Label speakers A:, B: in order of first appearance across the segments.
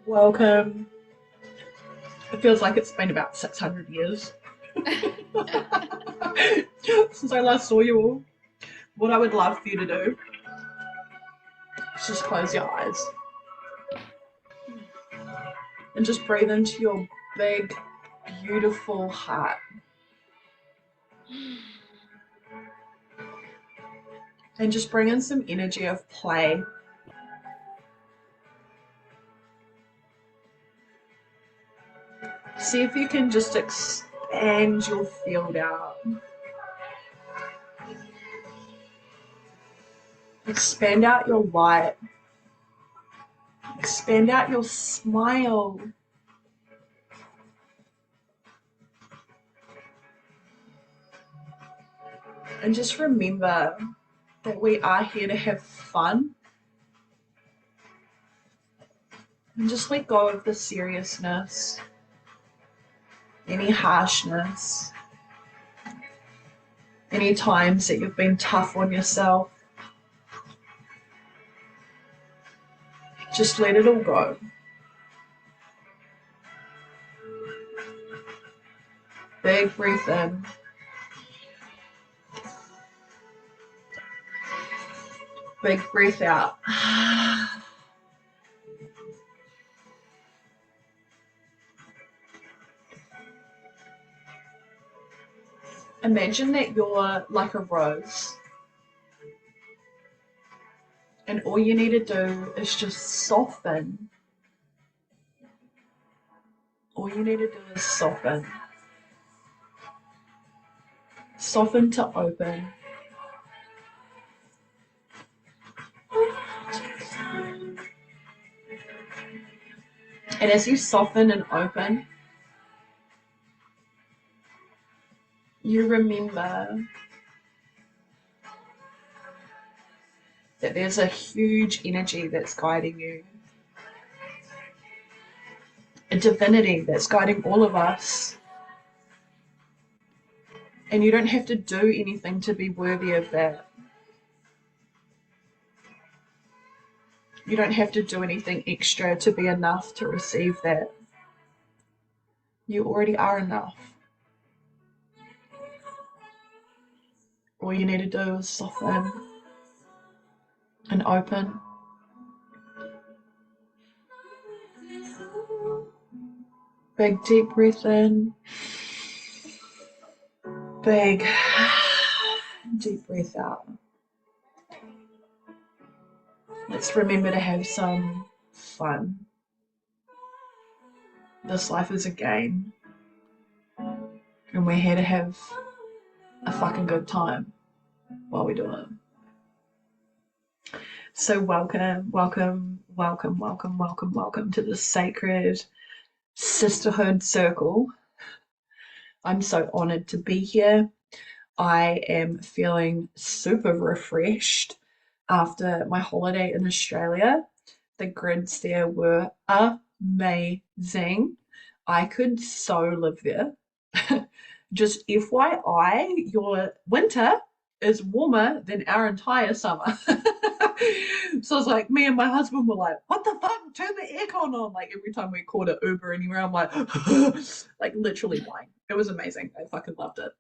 A: Welcome. It feels like it's been about 600 years since I last saw you all. What I would love for you to do is just close your eyes and just breathe into your big, beautiful heart. And just bring in some energy of play. See if you can just expand your field out. Expand out your light. Expand out your smile. And just remember that we are here to have fun. And just let go of the seriousness, any harshness, any times that you've been tough on yourself. Just let it all go. Big breath in. Big breath out. Imagine that you're like a rose. And all you need to do is just soften. All you need to do is soften. Soften to open. And as you soften and open, you remember that there's a huge energy that's guiding you. A divinity that's guiding all of us. And you don't have to do anything to be worthy of that. You don't have to do anything extra to be enough to receive that. You already are enough. All you need to do is soften and open. Big deep breath in. Big deep breath out. Let's remember to have some fun. This life is a game. And we're here to have a fucking good time while we do it. So welcome to the sacred sisterhood circle. I'm so honored to be here. I am feeling super refreshed after my holiday in Australia. The grids there were amazing. I could so live there. Just FYI, your winter is warmer than our entire summer. So it's like me and my husband were like, what the fuck? Turn the aircon on. Like every time we called an Uber anywhere, I'm like, like literally dying. It was amazing. I fucking loved it.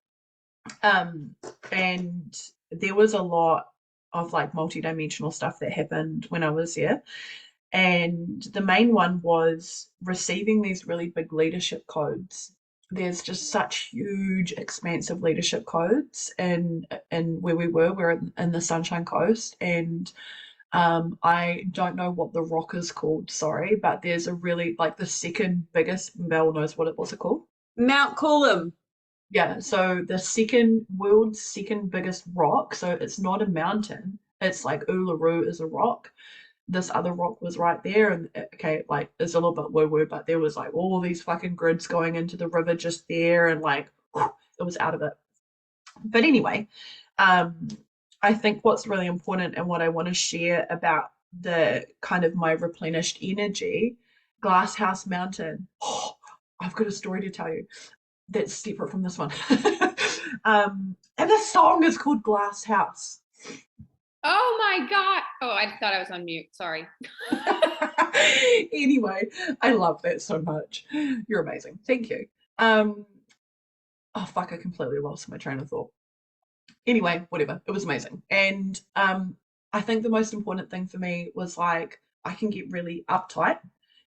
A: And there was a lot of like multi-dimensional stuff that happened when I was there. And the main one was receiving these really big leadership codes. There's just such huge, expansive leadership codes, and where we're in the Sunshine Coast, and I don't know what the rock is called, sorry, but there's a really like the second biggest. Mel knows what's it called.
B: Mount Coolum.
A: Yeah, so the world's second biggest rock. So it's not a mountain. It's like Uluru is a rock. This other rock was right there, and okay, like it's a little bit woo-woo, but there was like all these fucking grids going into the river just there, and like it was out of it. But anyway, I think what's really important and what I want to share about the kind of my replenished energy, Glasshouse Mountain. Oh, I've got a story to tell you that's separate from this one. And the song is called Glass House.
B: Oh my God. Oh, I thought I was on mute. Sorry.
A: Anyway, I love that so much. You're amazing. Thank you. Um, oh fuck, I completely lost my train of thought. Anyway, whatever. It was amazing. And I think the most important thing for me was like I can get really uptight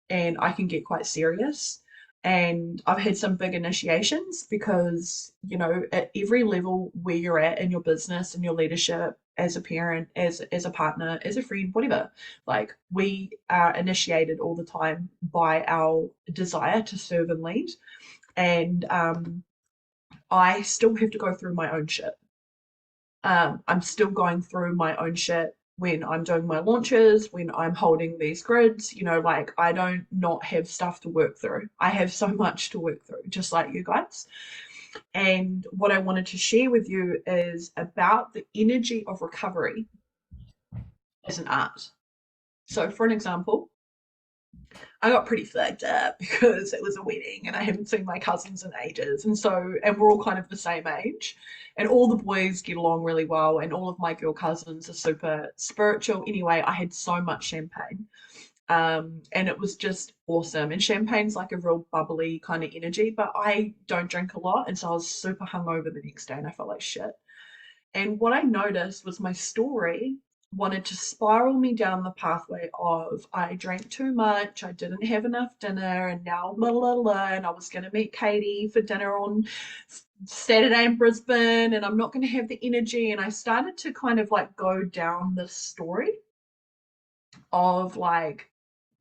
A: and I can get quite serious. And I've had some big initiations because, you know, at every level where you're at in your business and your leadership as a parent, as a partner, as a friend, whatever, like we are initiated all the time by our desire to serve and lead. And I still have to go through my own shit. I'm still going through my own shit when I'm doing my launches, when I'm holding these grids, you know, like I don't not have stuff to work through. I have so much to work through, just like you guys. And what I wanted to share with you is about the energy of recovery as an art. So, for an example, I got pretty fucked up because it was a wedding and I haven't seen my cousins in ages. And so, and we're all kind of the same age. And all the boys get along really well. And all of my girl cousins are super spiritual. Anyway, I had so much champagne. And it was just awesome. And champagne's like a real bubbly kind of energy, but I don't drink a lot. And so I was super hungover the next day and I felt like shit. And what I noticed was my story wanted to spiral me down the pathway of I drank too much, I didn't have enough dinner, and now blah blah blah. And I was going to meet Katie for dinner on Saturday in Brisbane, and I'm not going to have the energy. And I started to kind of like go down this story of like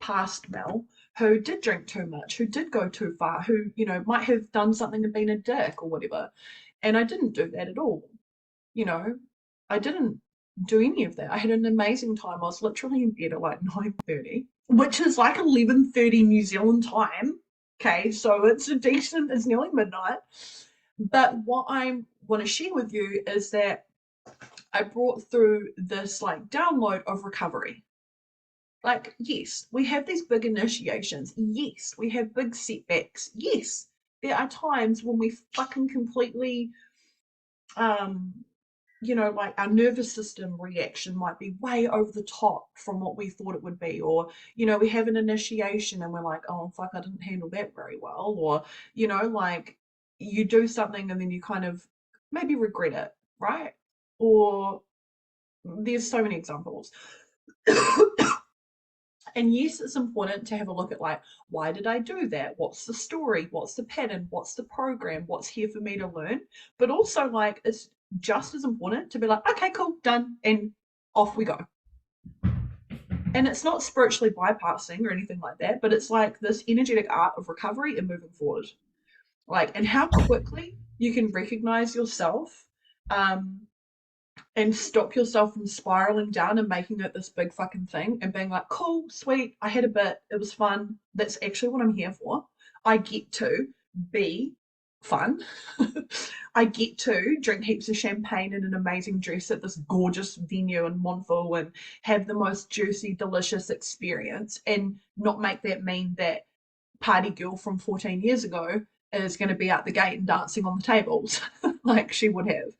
A: past Mel who did drink too much, who did go too far, who, you know, might have done something and been a dick or whatever. And I didn't do that at all. You know, I didn't do any of that. I had an amazing time. I was literally in bed at like 9:30, which is like 11:30 New Zealand time. Okay, so it's a decent, it's nearly midnight. But what I want to share with you is that I brought through this like download of recovery. Like, yes, we have these big initiations. Yes, we have big setbacks. Yes, there are times when we fucking completely um you know, like our nervous system reaction might be way over the top from what we thought it would be. Or, you know, we have an initiation and we're like, oh, fuck, I didn't handle that very well. Or, you know, like you do something and then you kind of maybe regret it, right? Or there's so many examples. And yes, it's important to have a look at like, why did I do that? What's the story? What's the pattern? What's the program? What's here for me to learn? But also, like, it's just as important to be like, okay, cool, done, and off we go. And it's not spiritually bypassing or anything like that, but it's like this energetic art of recovery and moving forward. Like, and how quickly you can recognize yourself um, and stop yourself from spiraling down and making it this big fucking thing and being like, cool, sweet, I had a bit, it was fun. That's actually what I'm here for. I get to be fun. I get to drink heaps of champagne in an amazing dress at this gorgeous venue in Montville and have the most juicy, delicious experience and not make that mean that party girl from 14 years ago is going to be out the gate and dancing on the tables like she would have.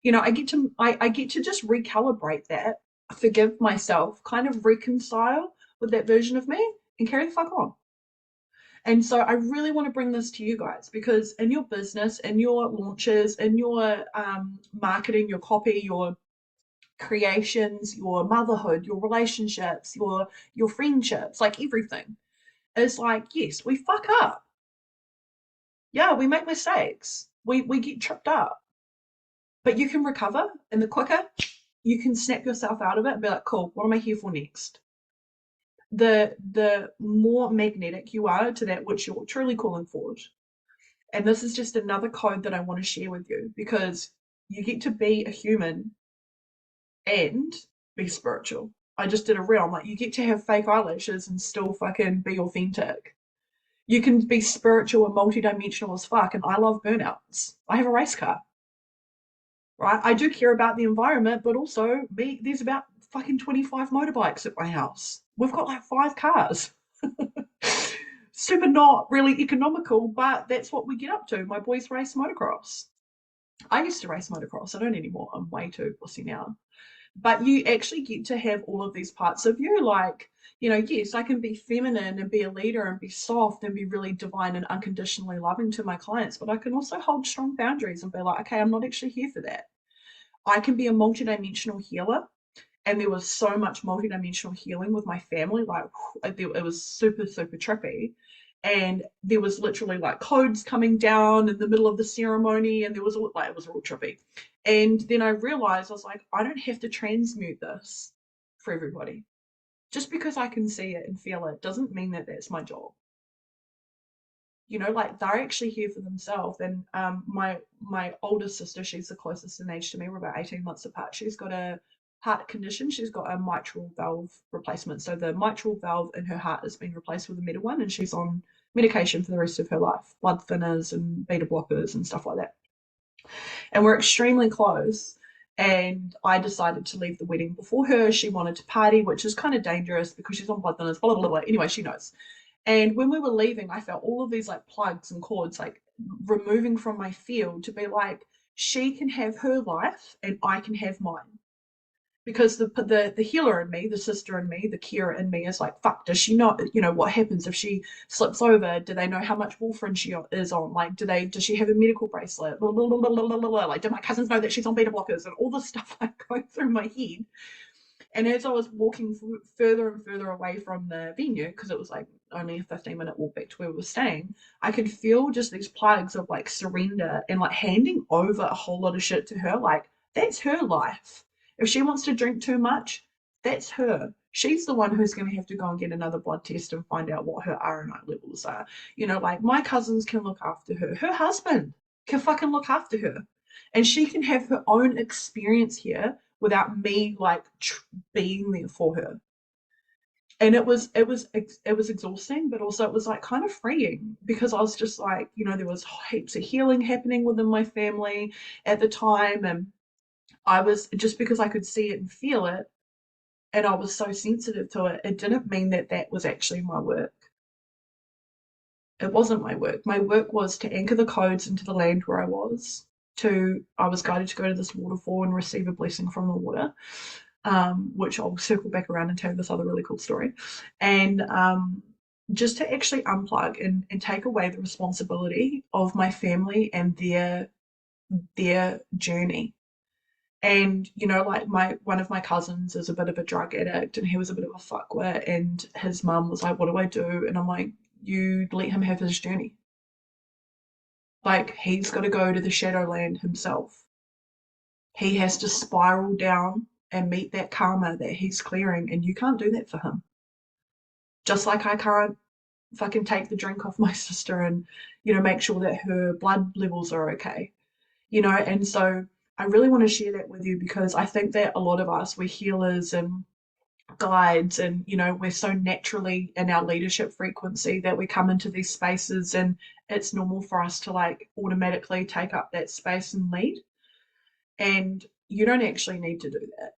A: You know, I get to just recalibrate that, forgive myself, kind of reconcile with that version of me and carry the fuck on. And so I really want to bring this to you guys because in your business, in your launches, in your marketing, your copy, your creations, your motherhood, your relationships, your friendships, like everything, is like, yes, we fuck up. Yeah, we make mistakes. We get tripped up. But you can recover, and the quicker you can snap yourself out of it and be like, cool, what am I here for next? The more magnetic you are to that which you're truly calling forward. And this is just another code that I want to share with you because you get to be a human and be spiritual. I just did a reel. I'm like, you get to have fake eyelashes and still fucking be authentic. You can be spiritual and multidimensional as fuck. And I love burnouts. I have a race car, right? I do care about the environment, but also me, there's about fucking 25 motorbikes at my house. We've got like 5 cars. Super not really economical, but that's what we get up to. My boys race motocross. I used to race motocross. I don't anymore. I'm way too pussy now. But you actually get to have all of these parts of you. Like, yes, I can be feminine and be a leader and be soft and be really divine and unconditionally loving to my clients, but I can also hold strong boundaries and be like, okay, I'm not actually here for that. I can be a multidimensional healer. And there was so much multidimensional healing with my family. Like, it was super, super trippy. And there was literally like codes coming down in the middle of the ceremony, and there was like, it was all trippy. And then I realized, I was like, I don't have to transmute this for everybody. Just because I can see it and feel it doesn't mean that that's my job. Like they're actually here for themselves. And my older sister, she's the closest in age to me. We're about 18 months apart. She's got a heart condition. She's got a mitral valve replacement. So the mitral valve in her heart has been replaced with a middle one, and she's on medication for the rest of her life, blood thinners and beta blockers and stuff like that. And we're extremely close. And I decided to leave the wedding before her. She wanted to party, which is kind of dangerous because she's on blood thinners, blah, blah, blah, blah. Anyway, she knows. And when we were leaving, I felt all of these like plugs and cords like removing from my field to be like, she can have her life and I can have mine. Because the healer in me, the sister in me, the carer in me is like, fuck, does she not, what happens if she slips over? Do they know how much warfarin she is on? Like, does she have a medical bracelet? Blah, blah, blah, blah, blah, blah. Like, do my cousins know that she's on beta blockers? And all this stuff like going through my head. And as I was walking further and further away from the venue, because it was like only a 15-minute walk back to where we were staying, I could feel just these plugs of like surrender and like handing over a whole lot of shit to her. Like, that's her life. If she wants to drink too much, that's her. She's the one who's going to have to go and get another blood test and find out what her RNI levels are. Like my cousins can look after her. Her husband can fucking look after her. And she can have her own experience here without me like being there for her. And it was exhausting, but also it was like kind of freeing because I was just like, there was heaps of healing happening within my family at the time. And I was, just because I could see it and feel it and I was so sensitive to it, it didn't mean that that was actually my work. It wasn't my work. My work was to anchor the codes into the land where I was. I was guided to go to this waterfall and receive a blessing from the water, which I'll circle back around and tell you this other really cool story. And just to actually unplug and take away the responsibility of my family and their journey. And like one of my cousins is a bit of a drug addict, and he was a bit of a fuckwit, and his mum was like, "What do I do?" And I'm like, "You let him have his journey. Like he's got to go to the Shadowland himself. He has to spiral down and meet that karma that he's clearing, and you can't do that for him. Just like I can't fucking take the drink off my sister and make sure that her blood levels are okay. And so I really want to share that with you because I think that a lot of us, we're healers and guides, and we're so naturally in our leadership frequency that we come into these spaces, and it's normal for us to like automatically take up that space and lead. And you don't actually need to do that.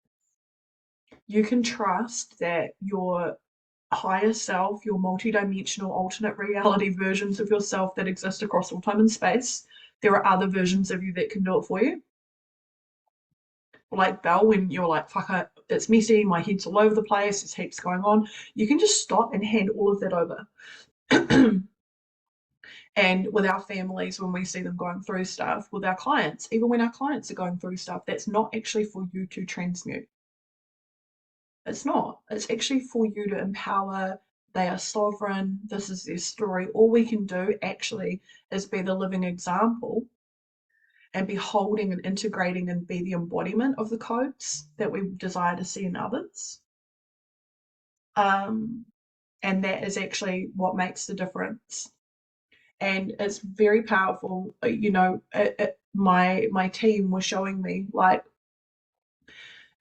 A: You can trust that your higher self, your multidimensional alternate reality versions of yourself that exist across all time and space, there are other versions of you that can do it for you. Like Belle, when you're like, fuck it, it's messy, my head's all over the place, there's heaps going on, you can just stop and hand all of that over. And with our families, when we see them going through stuff, with our clients, even when our clients are going through stuff, that's not actually for you to transmute. It's not. It's actually for you to empower. They are sovereign. This is their story. All we can do actually is be the living example and be holding and integrating and be the embodiment of the codes that we desire to see in others. Um, and that is actually what makes the difference. And it's very powerful. My team was showing me like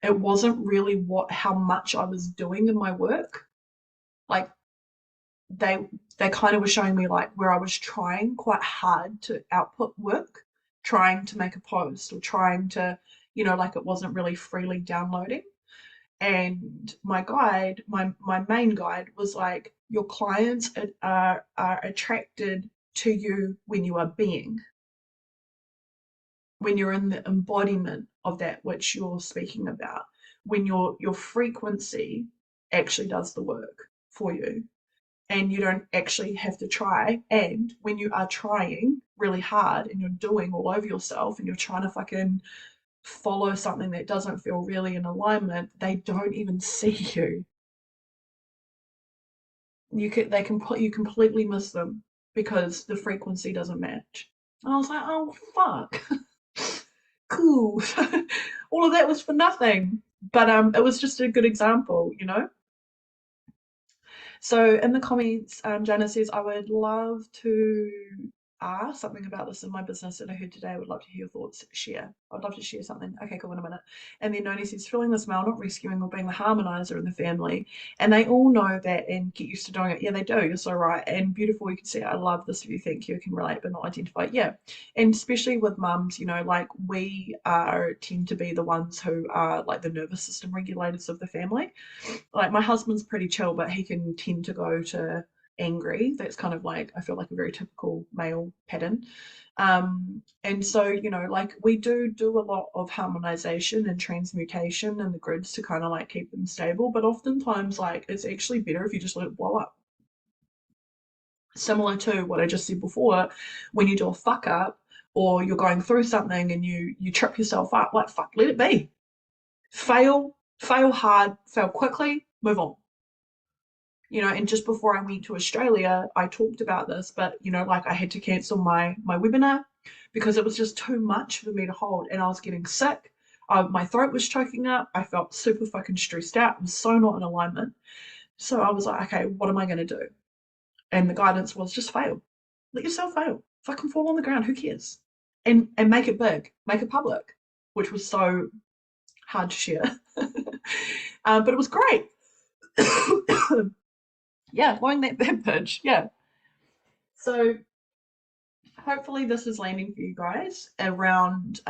A: it wasn't really how much I was doing in my work. Like they they kind of were showing me like where I was trying quite hard to output work, trying to make a post or trying to, like it wasn't really freely downloading. And my main guide was like, your clients are attracted to you when you are being. when you're in the embodiment of that which you're speaking about, when your frequency actually does the work for you and you don't actually have to try. And when you are trying really hard and you're doing all over yourself and you're trying to fucking follow something that doesn't feel really in alignment, they don't even see you. You completely miss them because the frequency doesn't match. And I was like, oh fuck. Cool. All of that was for nothing. But it was just a good example, you know? So in the comments, Jana says, I would love to ask something about this in my business that I heard today. I would love to hear your thoughts. Share. I'd love to share something. Okay, cool, in a minute. And then Noni says, feeling the smell, not rescuing or being the harmonizer in the family. And they all know that and get used to doing it. Yeah, they do. You're so right. And beautiful, you can see, I love this view. Thank you. I can relate but not identify. Yeah. And especially with mums, you know, like we are tend to be the ones who are like the nervous system regulators of the family. Like my husband's pretty chill, but he can tend to go to angry. That's kind of like, I feel like a very typical male pattern. And so, you know, like we do a lot of harmonization and transmutation in the grids to kind of like keep them stable, but oftentimes like it's actually better if you just let it blow up. Similar to what I just said before, when you do a fuck up or you're going through something and you trip yourself up, like fuck, let it be. Fail hard, fail quickly, move on. You know, and just before I went to Australia, I talked about this, but you know, like I had to cancel my webinar because it was just too much for me to hold, and I was getting sick. My throat was choking up. I felt super fucking stressed out. I was so not in alignment. So I was like, okay, what am I going to do? And the guidance was just fail. Let yourself fail. Fucking fall on the ground. Who cares? And make it big. Make it public, which was so hard to share. But it was great. Yeah, blowing that pitch. Yeah. So hopefully this is landing for you guys around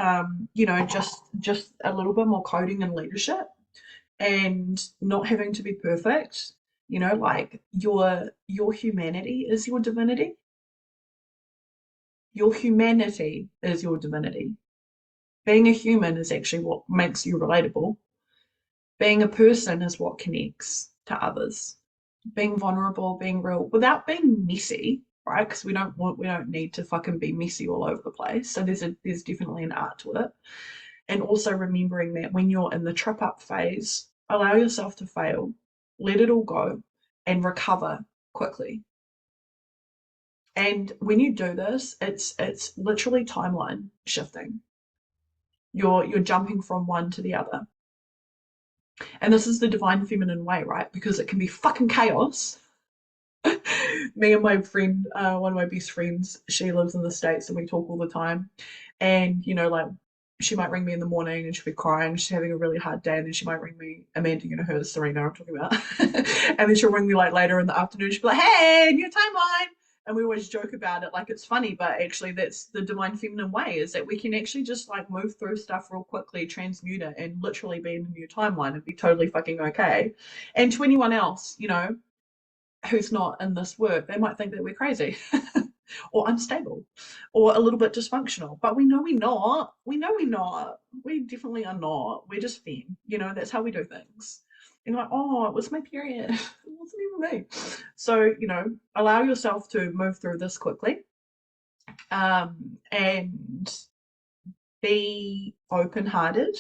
A: you know, just a little bit more coding and leadership and not having to be perfect. You know, like your humanity is your divinity. Your humanity is your divinity. Being a human is actually what makes you relatable. Being a person is what connects to others. Being vulnerable, being real, without being messy, right? Because we don't need to fucking be messy all over the place. So there's definitely an art to it. And also remembering that when you're in the trip up phase, allow yourself to fail, let it all go, and recover quickly. And when you do this, it's literally timeline shifting. You're jumping from one to the other. And this is the divine feminine way, right? Because it can be fucking chaos. Me and my friend, one of my best friends, she lives in the States and we talk all the time. And, you know, like she might ring me in the morning and she'll be crying, she's having a really hard day, and then she might ring me, Amanda, you know her, Serena, I'm talking about. And then she'll ring me like later in the afternoon, she'll be like, hey, new timeline. And we always joke about it like it's funny, but actually that's the divine feminine way, is that we can actually just like move through stuff real quickly, transmute it, and literally be in a new timeline and be totally fucking okay. And to anyone else, you know, who's not in this work, they might think that we're crazy or unstable or a little bit dysfunctional. But we know we're not. We know we're not. We definitely are not. We're just femme. You know, that's how we do things. And like, oh, it was my period. It wasn't even me. So, you know, allow yourself to move through this quickly, and be open hearted,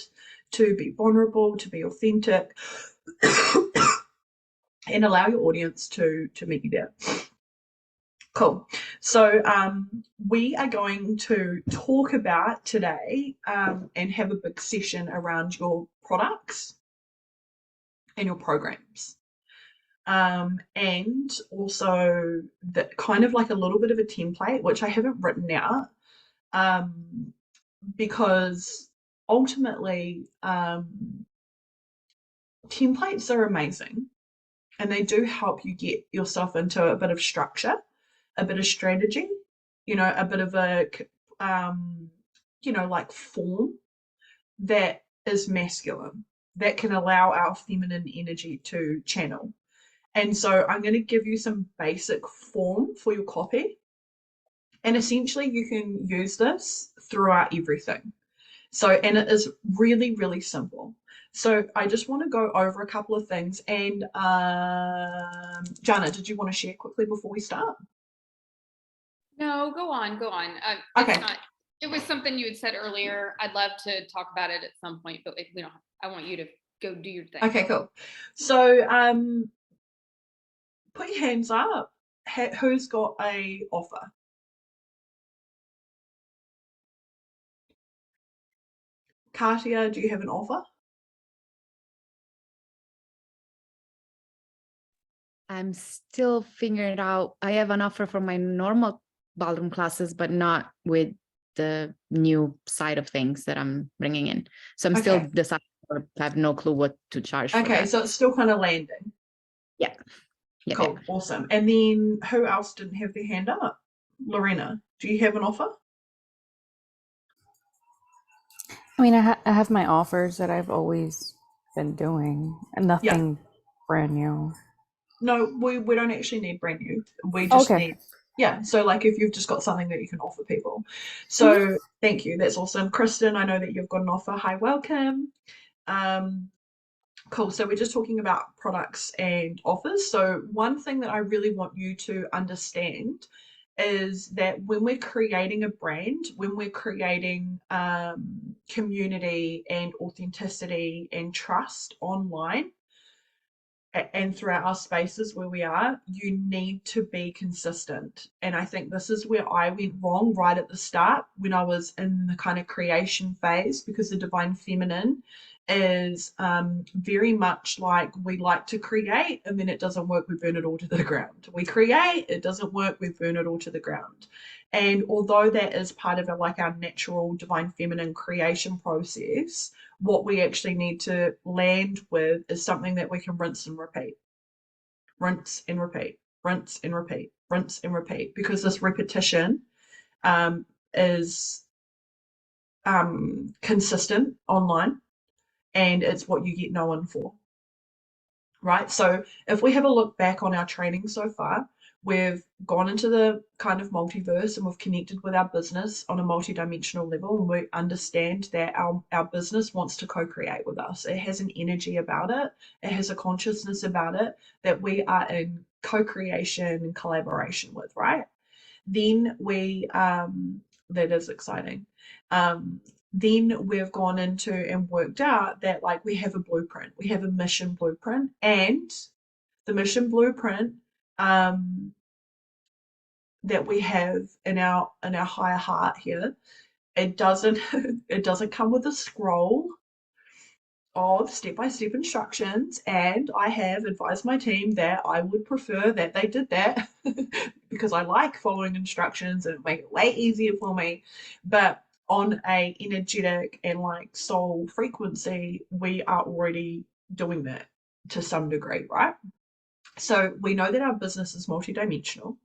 A: to be vulnerable, to be authentic, and allow your audience to meet you there. Cool. So we are going to talk about today and have a big session around your products and your programs. And also that kind of like a little bit of a template, which I haven't written out, because ultimately templates are amazing and they do help you get yourself into a bit of structure, a bit of strategy, you know, a bit of a, you know, like form that is masculine, that can allow our feminine energy to channel. And so I'm going to give you some basic form for your copy. And essentially you can use this throughout everything. So, and it is really, really simple. So I just want to go over a couple of things. And Jana, did you want to share quickly before we start?
B: No, go on, go on. It's
A: Okay.
B: not. It was something you had said earlier. I'd love to talk about it at some point, but if we don't, I want you to go do your thing.
A: Okay, cool. So put your hands up. Who's got a offer? Katia, do you have an offer?
C: I'm still figuring it out. I have an offer for my normal ballroom classes, but not with the new side of things that I'm bringing in. So I'm still
A: Okay.
C: deciding, or have no clue what to charge for
A: Okay,
C: that.
A: so it's still kind of landing.
C: Yeah. Yeah.
A: Cool, awesome. And then who else didn't have their hand up? Lorena, do you have an offer?
D: I mean, I have my offers that I've always been doing, and
A: Yeah.
D: nothing brand new.
A: No, we don't actually need brand new. We just
D: Okay.
A: need, yeah. So like if you've just got something that you can offer people. So thank you. That's awesome. Kristen, I know that you've got an offer. Hi, welcome. Um, cool. So we're just talking about products and offers. So one thing that I really want you to understand is that when we're creating a brand, when we're creating community and authenticity and trust online, and throughout our spaces where we are, you need to be consistent. And I think this is where I went wrong right at the start when I was in the kind of creation phase, because the divine feminine is very much like we like to create and then it doesn't work, we burn it all to the ground. We create, it doesn't work, we burn it all to the ground. And although that is part of like our natural divine feminine creation process, what we actually need to land with is something that we can rinse and repeat, rinse and repeat, rinse and repeat, rinse and repeat, because this repetition is consistent online and it's what you get known for, right? So if we have a look back on our training so far, we've gone into the kind of multiverse and we've connected with our business on a multidimensional level, and we understand that our business wants to co-create with us. It has an energy about it. It has a consciousness about it that we are in co-creation and collaboration with, right? Then that is exciting. Then we've gone into and worked out that like we have a blueprint, we have a mission blueprint, and the mission blueprint that we have in our higher heart here, it doesn't it doesn't come with a scroll of step-by-step instructions, and I have advised my team that I would prefer that they did that because I like following instructions and it make it way easier for me. But on a energetic and like soul frequency, we are already doing that to some degree, right? So we know that our business is multidimensional.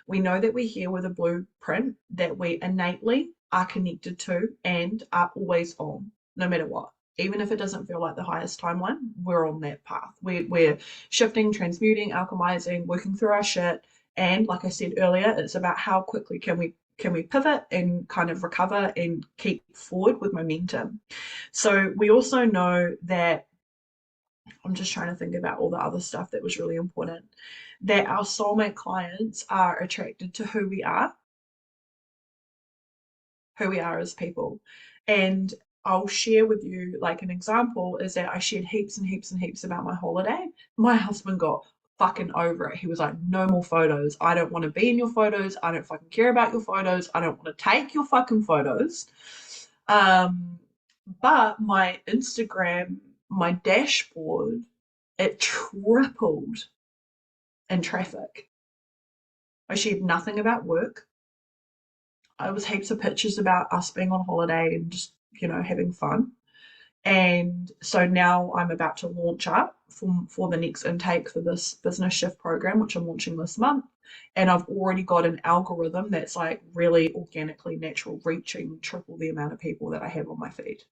A: We know that we're here with a blueprint that we innately are connected to and are always on, no matter what. Even if it doesn't feel like the highest timeline, we're on that path. We're shifting, transmuting, alchemizing, working through our shit. And like I said earlier, it's about how quickly can we pivot and kind of recover and keep forward with momentum. So we also know that I'm just trying to think about all the other stuff that was really important, that our soulmate clients are attracted to who we are as people. And I'll share with you like an example is that I shared heaps and heaps and heaps about my holiday. My husband got fucking over it. He was like, no more photos. I don't want to be in your photos. I don't fucking care about your photos. I don't want to take your fucking photos. But my Instagram, my dashboard, it tripled in traffic. I shared nothing about work. I was heaps of pictures about us being on holiday and just, having fun. And so now I'm about to launch up for the next intake for this business shift program, which I'm launching this month. And I've already got an algorithm that's like really organically natural, reaching triple the amount of people that I have on my feed.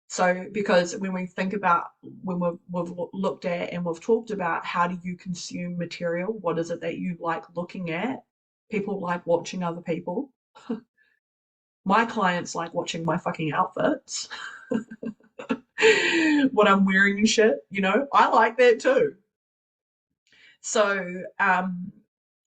A: So, because when we think about when we've looked at and we've talked about how do you consume material, what is it that you like looking at? People like watching other people. My clients like watching my fucking outfits, what I'm wearing and shit, you know, I like that too. So,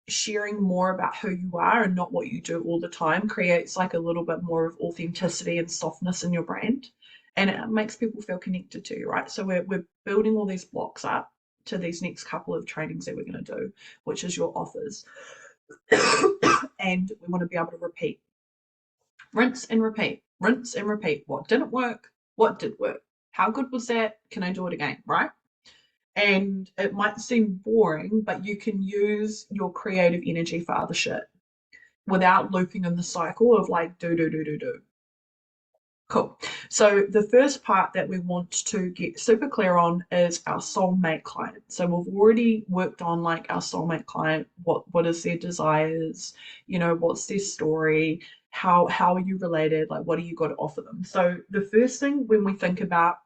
A: sharing more about who you are and not what you do all the time creates like a little bit more of authenticity and softness in your brand. And it makes people feel connected to you, right? So we're building all these blocks up to these next couple of trainings that we're going to do, which is your offers. And we want to be able to repeat. Rinse and repeat. Rinse and repeat. What didn't work? What did work? How good was that? Can I do it again? Right? And it might seem boring, but you can use your creative energy for other shit without looping in the cycle of like do. Cool. So the first part that we want to get super clear on is our soulmate client. So we've already worked on like our soulmate client, what is their desires, you know, what's their story, how are you related, like what do you got to offer them. So the first thing when we think about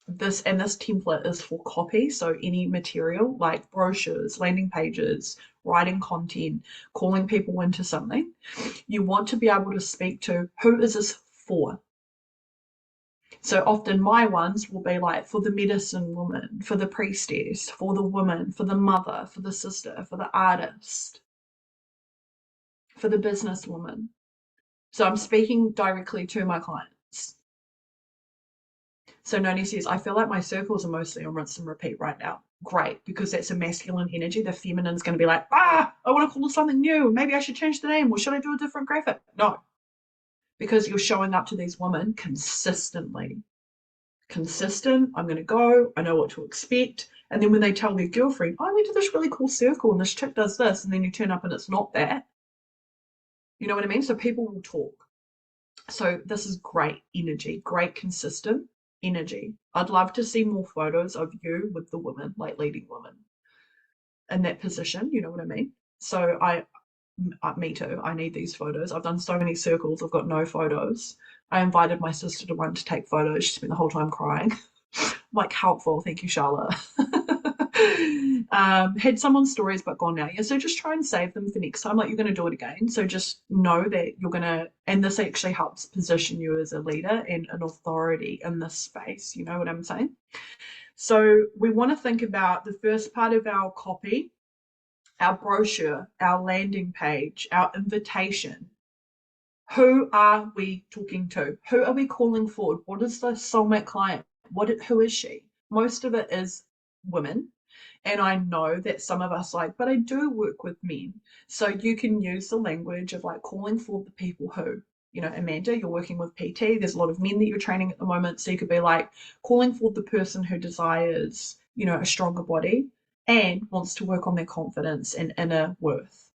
A: this, and this template is for copy, so any material like brochures, landing pages, writing content, calling people into something, you want to be able to speak to who is this for. So often my ones will be like for the medicine woman, for the priestess, for the woman, for the mother, for the sister, for the artist, for the businesswoman. So I'm speaking directly to my clients. So Noni says, I feel like my circles are mostly on rinse and repeat right now. Great, because that's a masculine energy. The feminine's going to be like, I want to call it something new. Maybe I should change the name, or should I do a different graphic? No, because you're showing up to these women consistently. Consistent, I'm going to go, I know what to expect. And then when they tell their girlfriend, I went to this really cool circle and this chick does this, and then you turn up and it's not that. You know what I mean? So people will talk. So this is great energy, great consistent energy. I'd love to see more photos of you with the women, like leading women in that position. You know what I mean? So me too. I need these photos. I've done so many circles. I've got no photos. I invited my sister to one to take photos. She spent the whole time crying. I'm like, helpful. Thank you, Charlotte. Had some on stories, but gone now. Yeah, so just try and save them for next time. Like you're going to do it again. So just know that you're going to, and this actually helps position you as a leader and an authority in this space. You know what I'm saying? So we want to think about the first part of our copy, our brochure, our landing page, our invitation. Who are we talking to? Who are we calling forward? What is the soulmate client? Who is she? Most of it is women. And I know that some of us like, but I do work with men. So you can use the language of like calling for the people who, you know, Amanda, you're working with PT. There's a lot of men that you're training at the moment. So you could be like calling for the person who desires, you know, a stronger body and wants to work on their confidence and inner worth.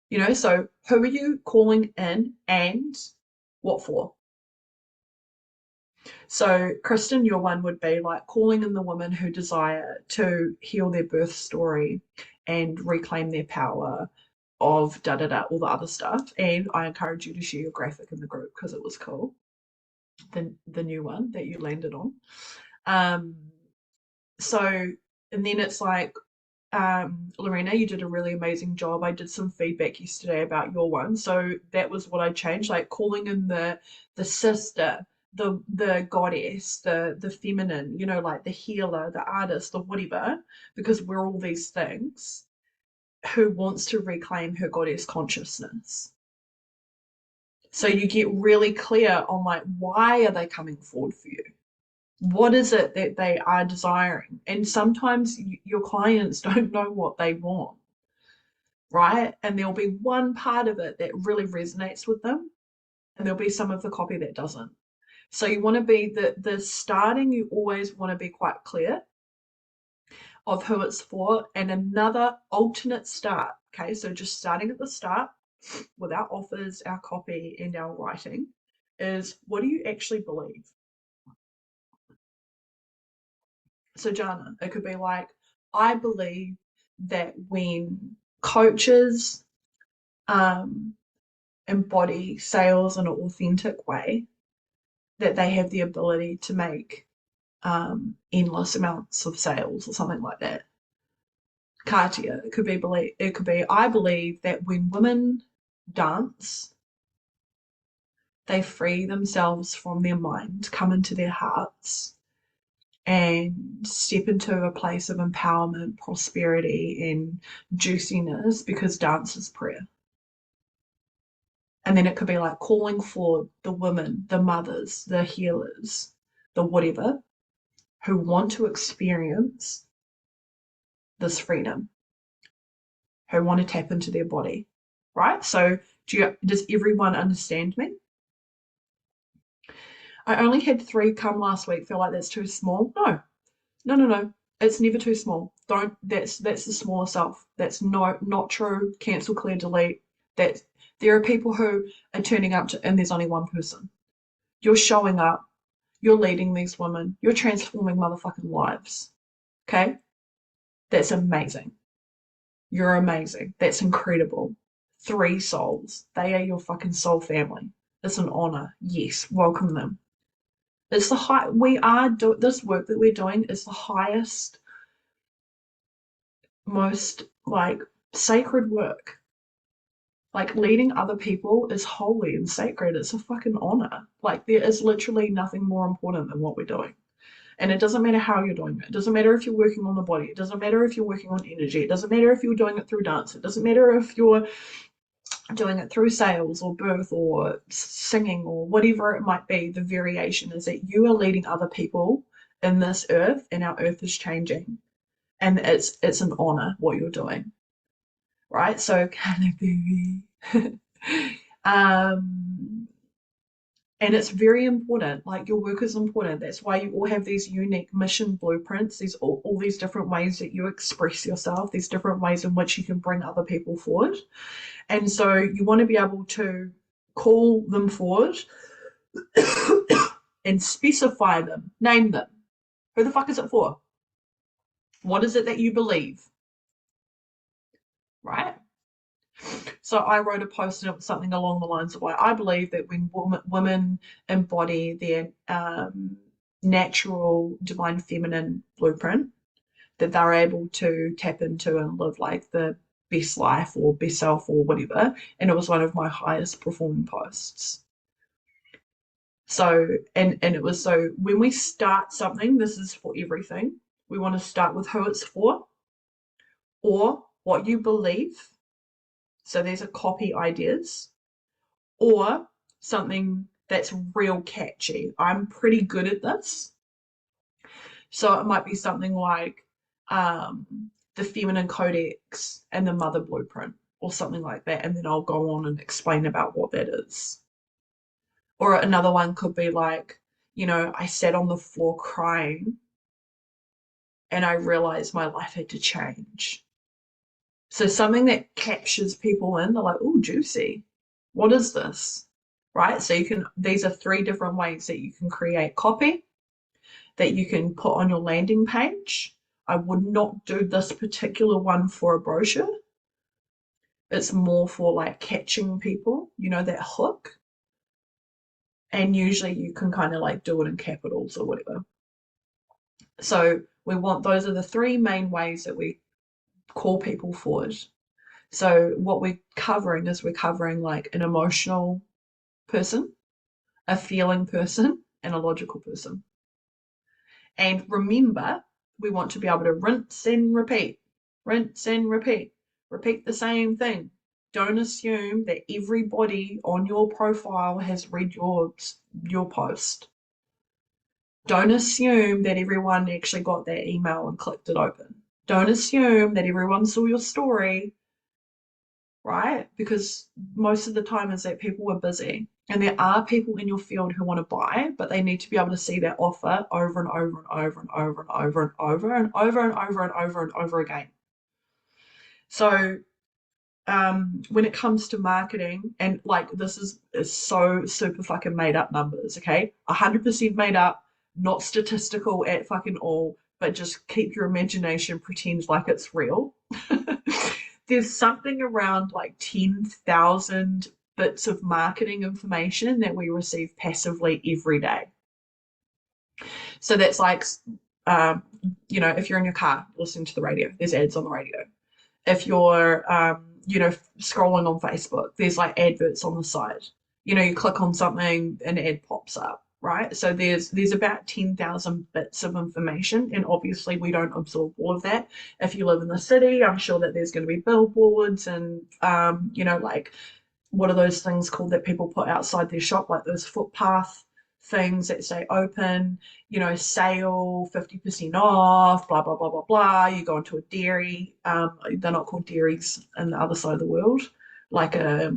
A: You know, so who are you calling in and what for? So, Kristen, your one would be like calling in the women who desire to heal their birth story and reclaim their power of all the other stuff. And I encourage you to share your graphic in the group because it was cool. The new one that you landed on. So, and then it's like, Lorena, you did a really amazing job. I did some feedback yesterday about your one. So that was what I changed, like calling in the sister, the goddess, the feminine, you know, like the healer, the artist, the whatever, because we're all these things who wants to reclaim her goddess consciousness. So you get really clear on like, why are they coming forward for you? What is it that they are desiring? And sometimes your clients don't know what they want, right? And there'll be one part of it that really resonates with them, and there'll be some of the copy that doesn't. So you want to be the starting, you always want to be quite clear of who it's for, and another alternate start. Okay, so just starting at the start with our offers, our copy, and our writing is, what do you actually believe? So Jana, it could be like, I believe that when coaches embody sales in an authentic way, that they have the ability to make endless amounts of sales or something like that. Katia, it could be I believe that when women dance, they free themselves from their mind, come into their hearts, and step into a place of empowerment, prosperity, and juiciness, because dance is prayer. And then it could be like calling for the women, the mothers, the healers, the whatever, who want to experience this freedom, who want to tap into their body, right? So does everyone understand me? I only had 3 come last week. Feel like that's too small? No. It's never too small. Don't. That's the smaller self. That's not true. Cancel, clear, delete. That there are people who are turning up to, and there's only one person. You're showing up. You're leading these women. You're transforming motherfucking lives. Okay? That's amazing. You're amazing. That's incredible. 3 souls. They are your fucking soul family. It's an honor. Yes, welcome them. It's the high. We are doing this work that we're doing is the highest, most like sacred work. Like leading other people is holy and sacred. It's a fucking honor. Like there is literally nothing more important than what we're doing. And it doesn't matter how you're doing it. It doesn't matter if you're working on the body. It doesn't matter if you're working on energy. It doesn't matter if you're doing it through dance. It doesn't matter if you're doing it through sales or birth or singing or whatever it might be. The variation is that you are leading other people in this earth, and our earth is changing. And it's an honor what you're doing. Right? So and it's very important. Like your work is important. That's why you all have these unique mission blueprints. These all these different ways that you express yourself, these different ways in which you can bring other people forward. And so you want to be able to call them forward and specify them, name them. Who the fuck is it for? What is it that you believe? Right? So I wrote a post, and it was something along the lines of, I believe that when women embody their natural divine feminine blueprint, that they're able to tap into and live like the best life or best self or whatever. And it was one of my highest performing posts. So, and it was, so when we start something, this is for everything. We want to start with who it's for or what you believe. So these are copy ideas, or something that's real catchy. I'm pretty good at this. So it might be something like the Feminine Codex and the Mother Blueprint or something like that. And then I'll go on and explain about what that is. Or another one could be like, I sat on the floor crying and I realized my life had to change. So something that captures people in, they're like, oh, juicy. What is this? Right? So these are 3 different ways that you can create copy that you can put on your landing page. I would not do this particular one for a brochure. It's more for like catching people, that hook. And usually you can kind of like do it in capitals or whatever. So those are the 3 main ways that we call people forward. So what we're covering like an emotional person, a feeling person, and a logical person. And remember, we want to be able to rinse and repeat, repeat the same thing. Don't assume that everybody on your profile has read your post. Don't assume that everyone actually got that email and clicked it open. Don't assume that everyone saw your story, right? Because most of the time is that people are busy, and there are people in your field who want to buy, but they need to be able to see that offer over and over and over and over and over and over and over and over and over and over again. So when it comes to marketing, and like this is so super fucking made up numbers, okay? 100% made up, not statistical at fucking all, but just keep your imagination, pretend like it's real. There's something around like 10,000 bits of marketing information that we receive passively every day. So that's like, if you're in your car listening to the radio, there's ads on the radio. If you're, scrolling on Facebook, there's like adverts on the side. You know, you click on something, an ad pops up, right? So there's about 10,000 bits of information, and obviously we don't absorb all of that. If you live in the city, I'm sure that there's going to be billboards and you know, like what are those things called that people put outside their shop, like those footpath things that say open, you know, sale 50% off, blah blah blah blah blah. You go into a dairy, they're not called dairies in the other side of the world, like a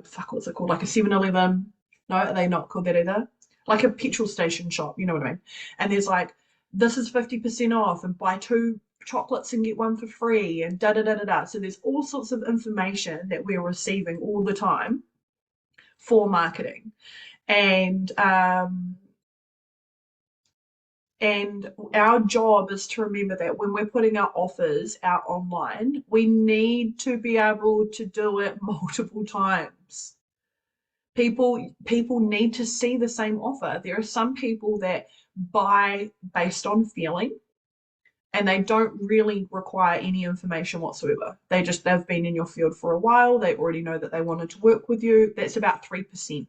A: fuck, what's it called, like a 7-Eleven. No, they're not called that either. Like a petrol station shop, you know what I mean? And there's like, this is 50% off and buy two chocolates and get one for free and da da da da da. So there's all sorts of information that we're receiving all the time for marketing. And our job is to remember that when we're putting our offers out online, we need to be able to do it multiple times. People need to see the same offer. There are some people that buy based on feeling, and they don't really require any information whatsoever. They've been in your field for a while. They already know that they wanted to work with you. That's about 3%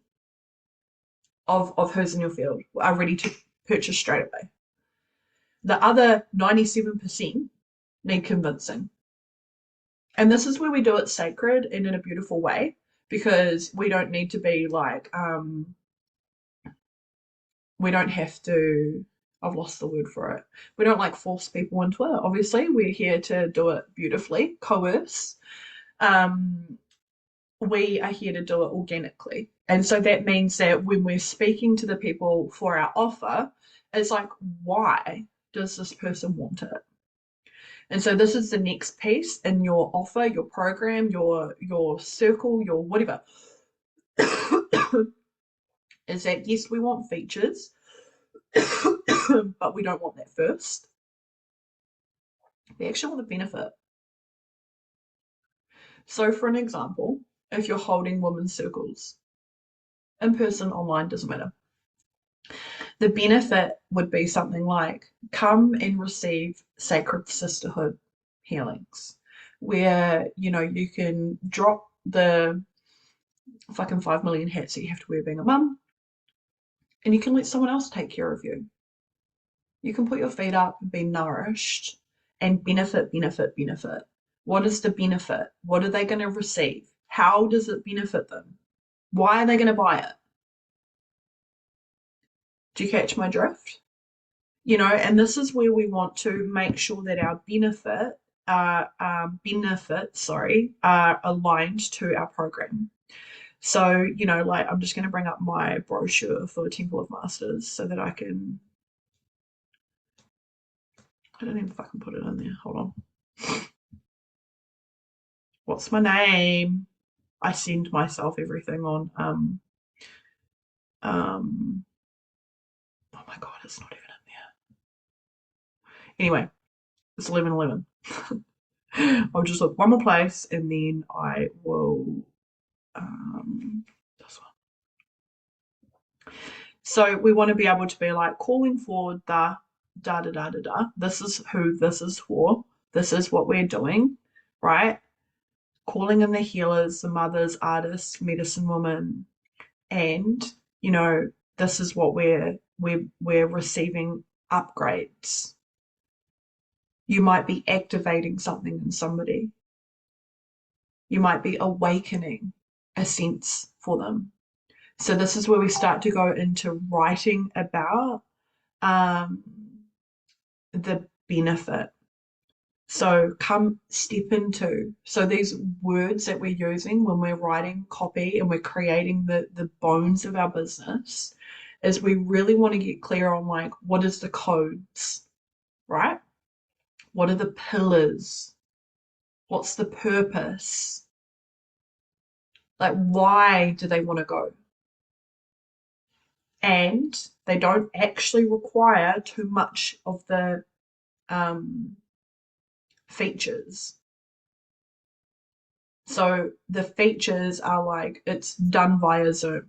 A: of who's in your field are ready to purchase straight away. The other 97% need convincing. And this is where we do it sacred and in a beautiful way, because we don't need to be like, we don't have to, I've lost the word for it. We don't like force people into it. Obviously, we're here to do it beautifully, coerce. We are here to do it organically. And so that means that when we're speaking to the people for our offer, it's like, why does this person want it? And so this is the next piece in your offer, your program, your circle, your whatever. Is that yes, we want features, but we don't want that first. We actually want the benefit. So for an example, if you're holding women's circles, in person, online, doesn't matter. The benefit would be something like come and receive sacred sisterhood healings, where you know you can drop the fucking 5 million hats that you have to wear being a mum, and you can let someone else take care of you. You can put your feet up and be nourished and benefit, benefit, benefit. What is the benefit? What are they going to receive? How does it benefit them? Why are they going to buy it? Do you catch my drift? You know, and this is where we want to make sure that our benefits are aligned to our program. So, you know, like I'm just going to bring up my brochure for the Temple of Masters so that I don't even fucking put it in there. Hold on. What's my name? I send myself everything on oh my god, it's not even in there. Anyway, it's 11:11. I'll just look one more place and then I will this one. So we want to be able to be like calling forward the da da da da da. This is who this is for. This is what we're doing, right? Calling in the healers, the mothers, artists, medicine women, and you know, this is what we're receiving upgrades. You might be activating something in somebody. You might be awakening a sense for them. So this is where we start to go into writing about the benefit. So come step into. So these words that we're using when we're writing copy and we're creating the bones of our business is we really want to get clear on like what is the codes, right? What are the pillars? What's the purpose? Like why do they want to go? And they don't actually require too much of the features. So the features are like it's done via Zoom.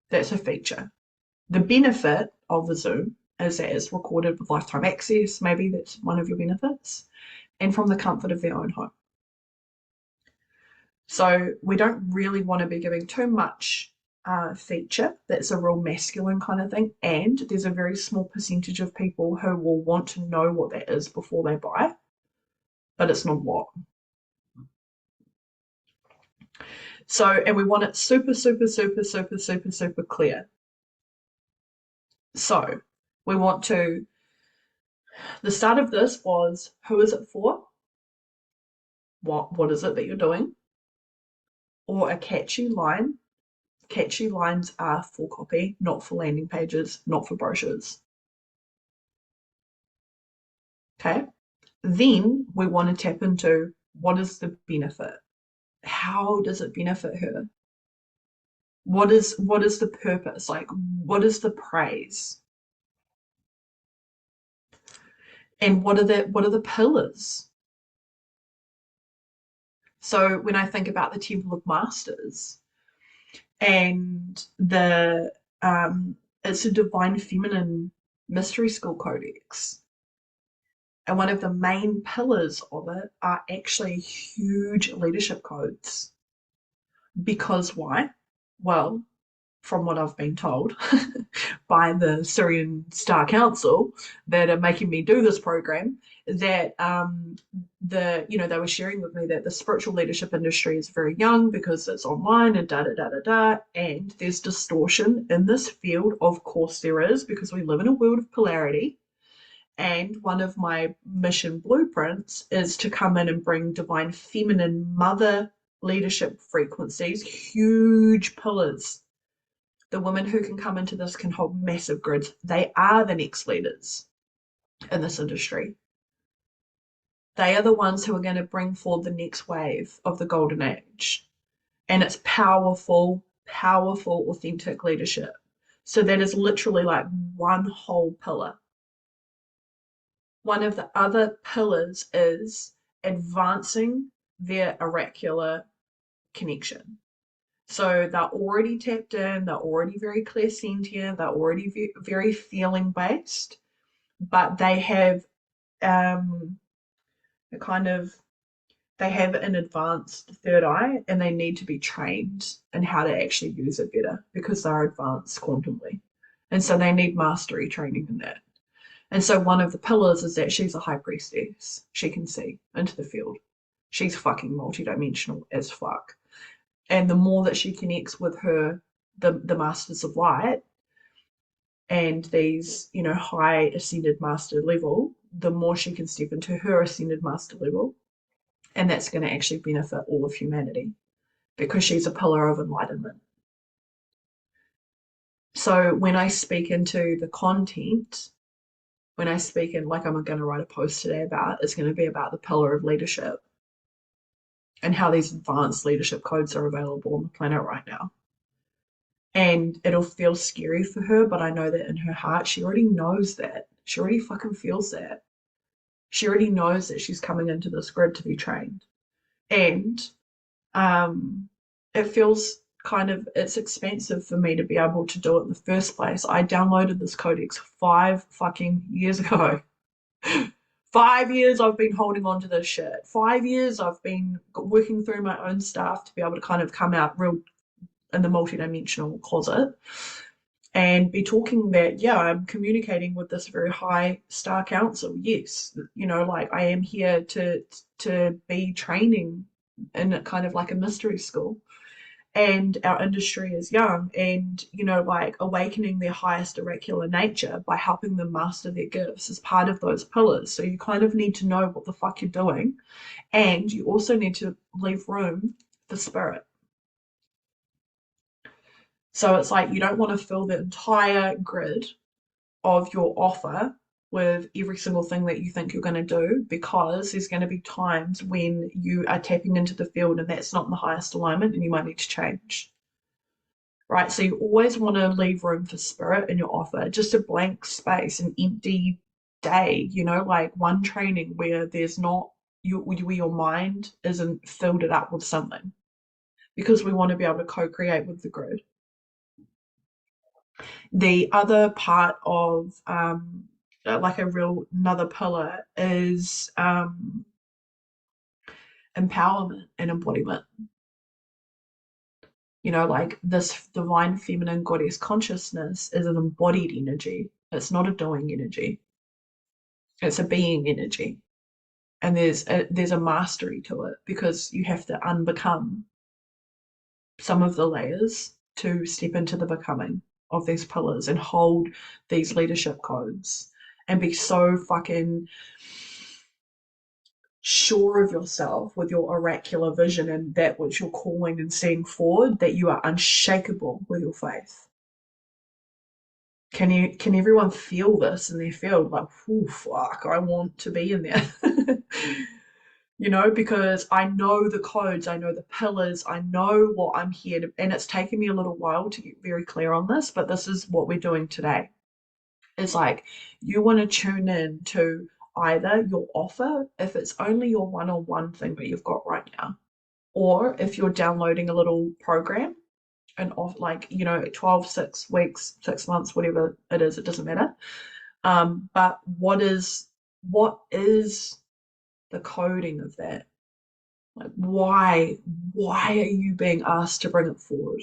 A: That's a feature. The benefit of the Zoom is that it's recorded with lifetime access. Maybe that's one of your benefits, and from the comfort of their own home. So we don't really want to be giving too much feature. That's a real masculine kind of thing. And there's a very small percentage of people who will want to know what that is before they buy, but it's not a lot. So, and we want it super, super, super, super, super, super clear. So we want to, the start of this was, who is it for? What is it that you're doing? Or a catchy line. Catchy lines are for copy, not for landing pages, not for brochures. Okay. Then we want to tap into, what is the benefit? How does it benefit her? What is the purpose? Like, what is the praise? And what are the pillars? So when I think about the Temple of Masters and it's a divine feminine mystery school codex. And one of the main pillars of it are actually huge leadership codes. Because why? Well, from what I've been told by the Syrian Star Council that are making me do this program, that they were sharing with me that the spiritual leadership industry is very young because it's online and da da da da da, and there's distortion in this field. Of course there is, because we live in a world of polarity. And one of my mission blueprints is to come in and bring divine feminine mother leadership frequencies, huge pillars. The women who can come into this can hold massive grids. They are the next leaders in this industry. They are the ones who are going to bring forward the next wave of the golden age. And it's powerful, powerful, authentic leadership. So that is literally like one whole pillar. One of the other pillars is advancing their oracular connection. So they're already tapped in, they're already very clairsentient, they're already very feeling based, but they have a kind of, they have an advanced third eye and they need to be trained in how to actually use it better because they're advanced quantumly. And so they need mastery training in that. And so one of the pillars is that she's a high priestess. She can see into the field. She's fucking multidimensional as fuck. And the more that she connects with the masters of light and these, high ascended master level, the more she can step into her ascended master level. And that's going to actually benefit all of humanity because she's a pillar of enlightenment. So when I speak into the content, when I speak in, like I'm going to write a post today about, it's going to be about the pillar of leadership and how these advanced leadership codes are available on the planet right now. And it'll feel scary for her, but I know that in her heart, she already knows that. She already fucking feels that. She already knows that she's coming into this grid to be trained. And it feels it's expensive for me to be able to do it in the first place. I downloaded this codex 5 fucking years ago. 5 years I've been holding on to this shit. 5 years I've been working through my own stuff to be able to kind of come out real in the multidimensional closet and be talking that, yeah, I'm communicating with this very high star council. Yes, like I am here to be training in a kind of like a mystery school. And our industry is young and, like awakening their highest oracular nature by helping them master their gifts is part of those pillars. So you kind of need to know what the fuck you're doing. And you also need to leave room for spirit. So it's like you don't want to fill the entire grid of your offer with every single thing that you think you're going to do, because there's going to be times when you are tapping into the field and that's not in the highest alignment and you might need to change. Right? So you always want to leave room for spirit in your offer, just a blank space, an empty day, like one training where there's not where your mind isn't filled it up with something, because we want to be able to co-create with the grid. The other part of like another pillar is empowerment and embodiment. You know, like this divine feminine goddess consciousness is an embodied energy. It's not a doing energy. It's a being energy. And there's a mastery to it because you have to unbecome some of the layers to step into the becoming of these pillars and hold these leadership codes and be so fucking sure of yourself with your oracular vision and that which you're calling and seeing forward that you are unshakable with your faith. Can everyone feel this in their field? Like, oh fuck, I want to be in there. You know, because I know the codes, I know the pillars, I know what I'm here to, and it's taken me a little while to get very clear on this, but this is what we're doing today. It's like you want to tune in to either your offer, if it's only your one-on-one thing that you've got right now, or if you're downloading a little program and off like, 12, 6 weeks, 6 months, whatever it is, it doesn't matter. But what is the coding of that? Like, why are you being asked to bring it forward?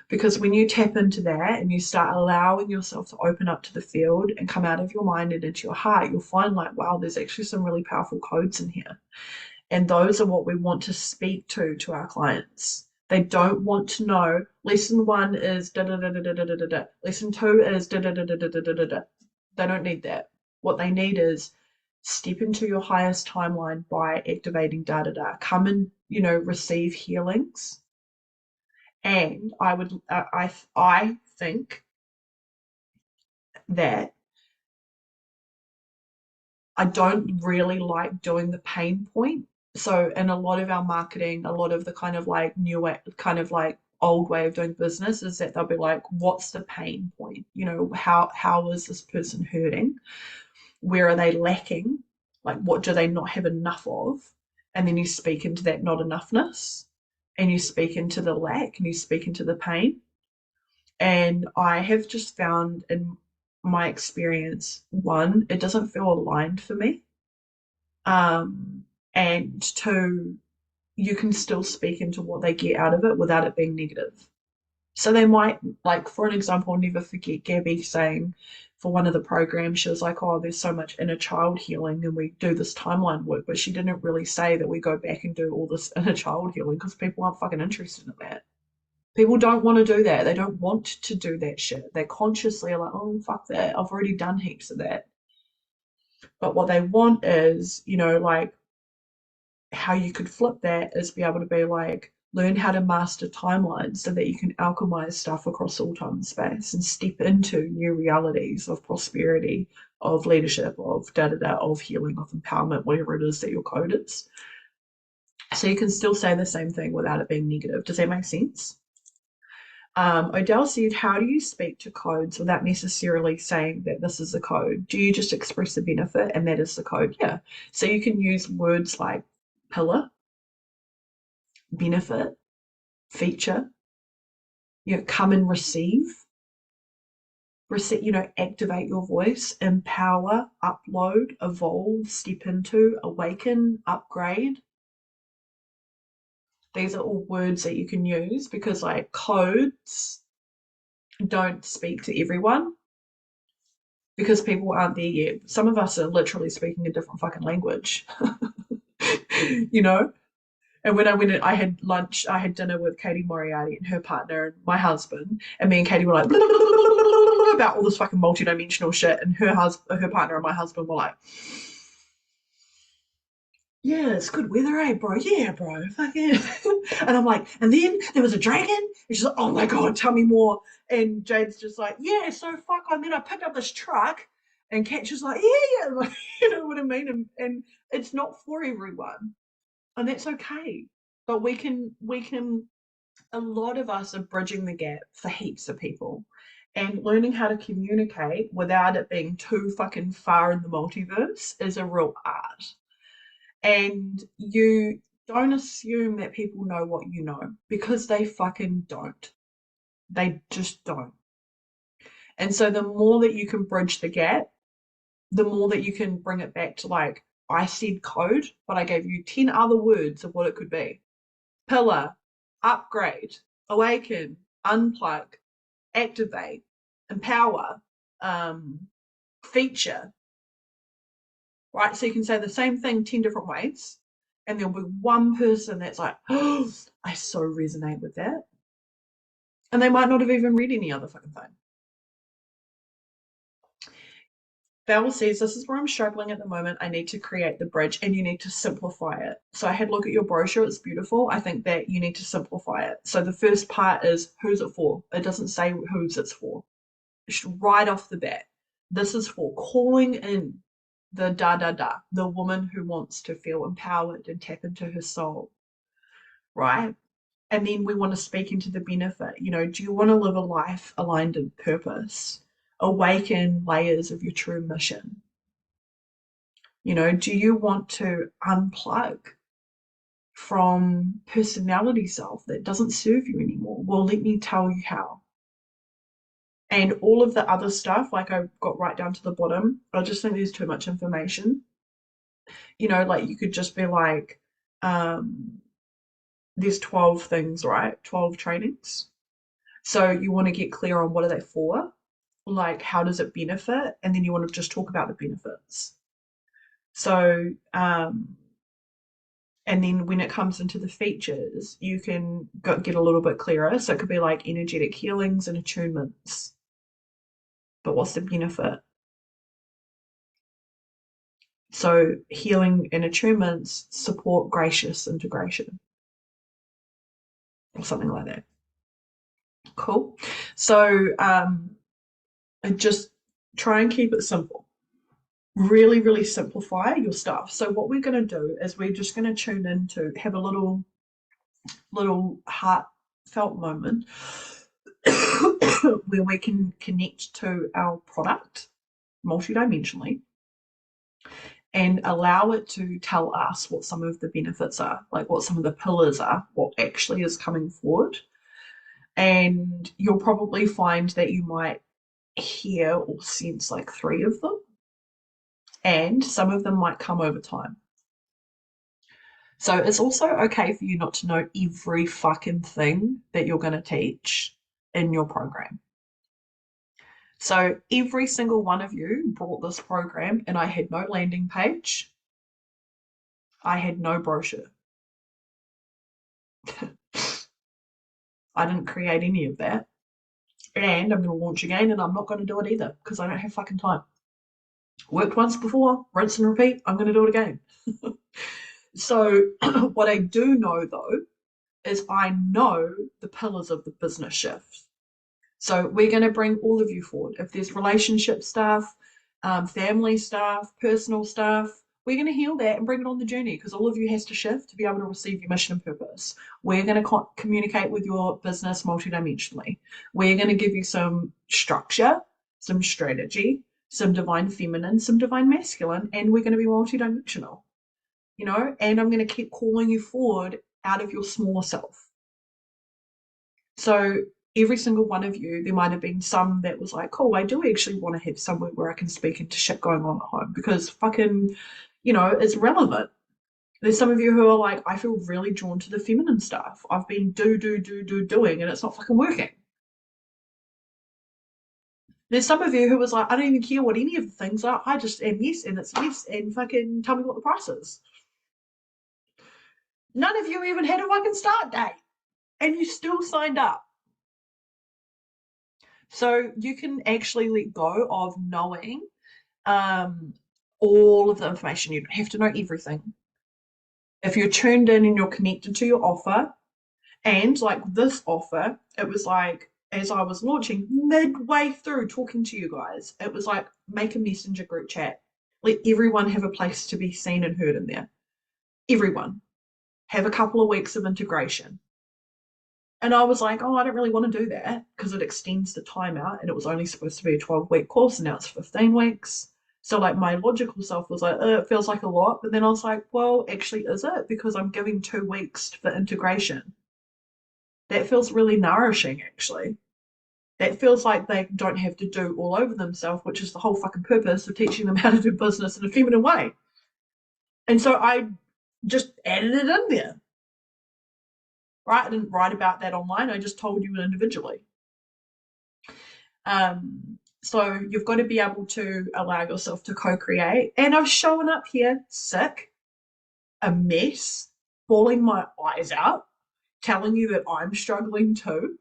A: Because when you tap into that and you start allowing yourself to open up to the field and come out of your mind and into your heart, you'll find like, wow, there's actually some really powerful codes in here. And those are what we want to speak to our clients. They don't want to know lesson 1 is da da da da da da da da. Lesson 2 is da da da da da da da da. They don't need that. What they need is step into your highest timeline by activating da da da. Come and receive healings. And I think that I don't really like doing the pain point. So in a lot of our marketing, a lot of the kind of like new kind of like old way of doing business is that they'll be like, what's the pain point? How is this person hurting? Where are they lacking? Like, what do they not have enough of? And then you speak into that not enoughness and you speak into the lack and you speak into the pain. And I have just found in my experience, one, it doesn't feel aligned for me. And two, you can still speak into what they get out of it without it being negative. So they might, like, for an example, I'll never forget Gabby saying for one of the programs, she was like, oh, there's so much inner child healing and we do this timeline work. But she didn't really say that we go back and do all this inner child healing because people aren't fucking interested in that. People don't want to do that. They don't want to do that shit. They consciously are like, oh, fuck that. I've already done heaps of that. But what they want is, like, how you could flip that is be able to be like, learn how to master timelines so that you can alchemize stuff across all time and space and step into new realities of prosperity, of leadership, of da-da-da, of healing, of empowerment, whatever it is that your code is. So you can still say the same thing without it being negative. Does that make sense? Odell said, how do you speak to codes without necessarily saying that this is a code? Do you just express the benefit and that is the code? Yeah. So you can use words like pillar, benefit, feature, come and receive, activate your voice, empower, upload, evolve, step into, awaken, upgrade. These are all words that you can use because like codes don't speak to everyone because people aren't there yet. Some of us are literally speaking a different fucking language, And when I had lunch, I had dinner with Katie Moriarty and her partner and my husband, and me and Katie were like blah, blah, blah, blah, blah, about all this fucking multi-dimensional shit, and her partner and my husband were like, yeah, it's good weather, eh, bro? Yeah, bro, fucking. And I'm like, and then there was a dragon, and she's like, oh my god, tell me more. And Jade's just like, yeah, so fuck. And then I picked up this truck, and Kat's just like, yeah, like, you know what I mean? And it's not for everyone, and that's okay. But we can. A lot of us are bridging the gap for heaps of people, and learning how to communicate without it being too fucking far in the multiverse is a real art. And you don't assume that people know what you know because they fucking don't. They just don't. And so the more that you can bridge the gap, the more that you can bring it back to like, I said code, but I gave you 10 other words of what it could be. Pillar, upgrade, awaken, unplug, activate, empower, feature, right? So you can say the same thing 10 different ways, and there'll be one person that's like, oh, I so resonate with that. And they might not have even read any other fucking thing. Val says, this is where I'm struggling at the moment. I need to create the bridge and you need to simplify it. So I had a look at your brochure. It's beautiful. I think that you need to simplify it. So the first part is, who's it for? It doesn't say who's it's for. It's right off the bat. This is for calling in the woman who wants to feel empowered and tap into her soul, right? And then we want to speak into the benefit. You know, do you want to live a life aligned in purpose? Awaken layers of your true mission. You know, do you want to unplug from personality self that doesn't serve you anymore? Well, let me tell you how. And all of the other stuff, like I got right down to the bottom, I just think there's too much information. You know, like you could just be like, there's 12 things, right? 12 trainings. So you want to get clear on what are they for? Like, how does it benefit? And then you want to just talk about the benefits. So, and then when it comes into the features, you can get a little bit clearer. So it could be like energetic healings and attunements. But what's the benefit? So healing and attunements support gracious integration or something like that. Cool. So just try and keep it simple. Really, really simplify your stuff. So what we're going to do is we're just going to tune in to have a little heartfelt moment where we can connect to our product multidimensionally and allow it to tell us what some of the benefits are, like what some of the pillars are, what actually is coming forward. And you'll probably find that you might hear or sense like 3 of them, and some of them might come over time. So it's also okay for you not to know every fucking thing that you're going to teach in your program. So every single one of you brought this program and I had no landing page. I had no brochure. I didn't create any of that. And I'm going to launch again and I'm not going to do it either because I don't have fucking time. Worked once before, rinse and repeat, I'm going to do it again. So what I do know though is I know the pillars of the business shift. So we're going to bring all of you forward. If there's relationship stuff, family stuff, personal stuff, we're going to heal that and bring it on the journey because all of you has to shift to be able to receive your mission and purpose. We're going to communicate with your business multidimensionally. We're going to give you some structure, some strategy, some divine feminine, some divine masculine, and we're going to be multidimensional, you know, and I'm going to keep calling you forward out of your smaller self. So every single one of you, there might have been some that was like, oh, I do actually want to have somewhere where I can speak into shit going on at home because fucking, you know, it's relevant. There's some of you who are like, I feel really drawn to the feminine stuff. I've been doing, and it's not fucking working. There's some of you who was like, I don't even care what any of the things are. I just am yes, and it's yes, and fucking tell me what the price is. None of you even had a fucking start date, and you still signed up. So you can actually let go of knowing all of the information. You don't have to know everything. If you're tuned in and you're connected to your offer, and like this offer, it was like, as I was launching, midway through talking to you guys, it was like, make a messenger group chat. Let everyone have a place to be seen and heard in there. Everyone. Have a couple of weeks of integration. And I was like, oh, I don't really want to do that because it extends the time out and it was only supposed to be a 12-week course and now it's 15 weeks. So like my logical self was like, it feels like a lot. But then I was like, well, actually, is it? Because I'm giving 2 weeks for integration. That feels really nourishing, actually. That feels like they don't have to do all over themselves, which is the whole fucking purpose of teaching them how to do business in a feminine way. And so I just added it in there. right? I didn't write about that online. I just told you individually. So you've got to be able to allow yourself to co-create. And I've shown up here sick, a mess, bawling my eyes out, telling you that I'm struggling too.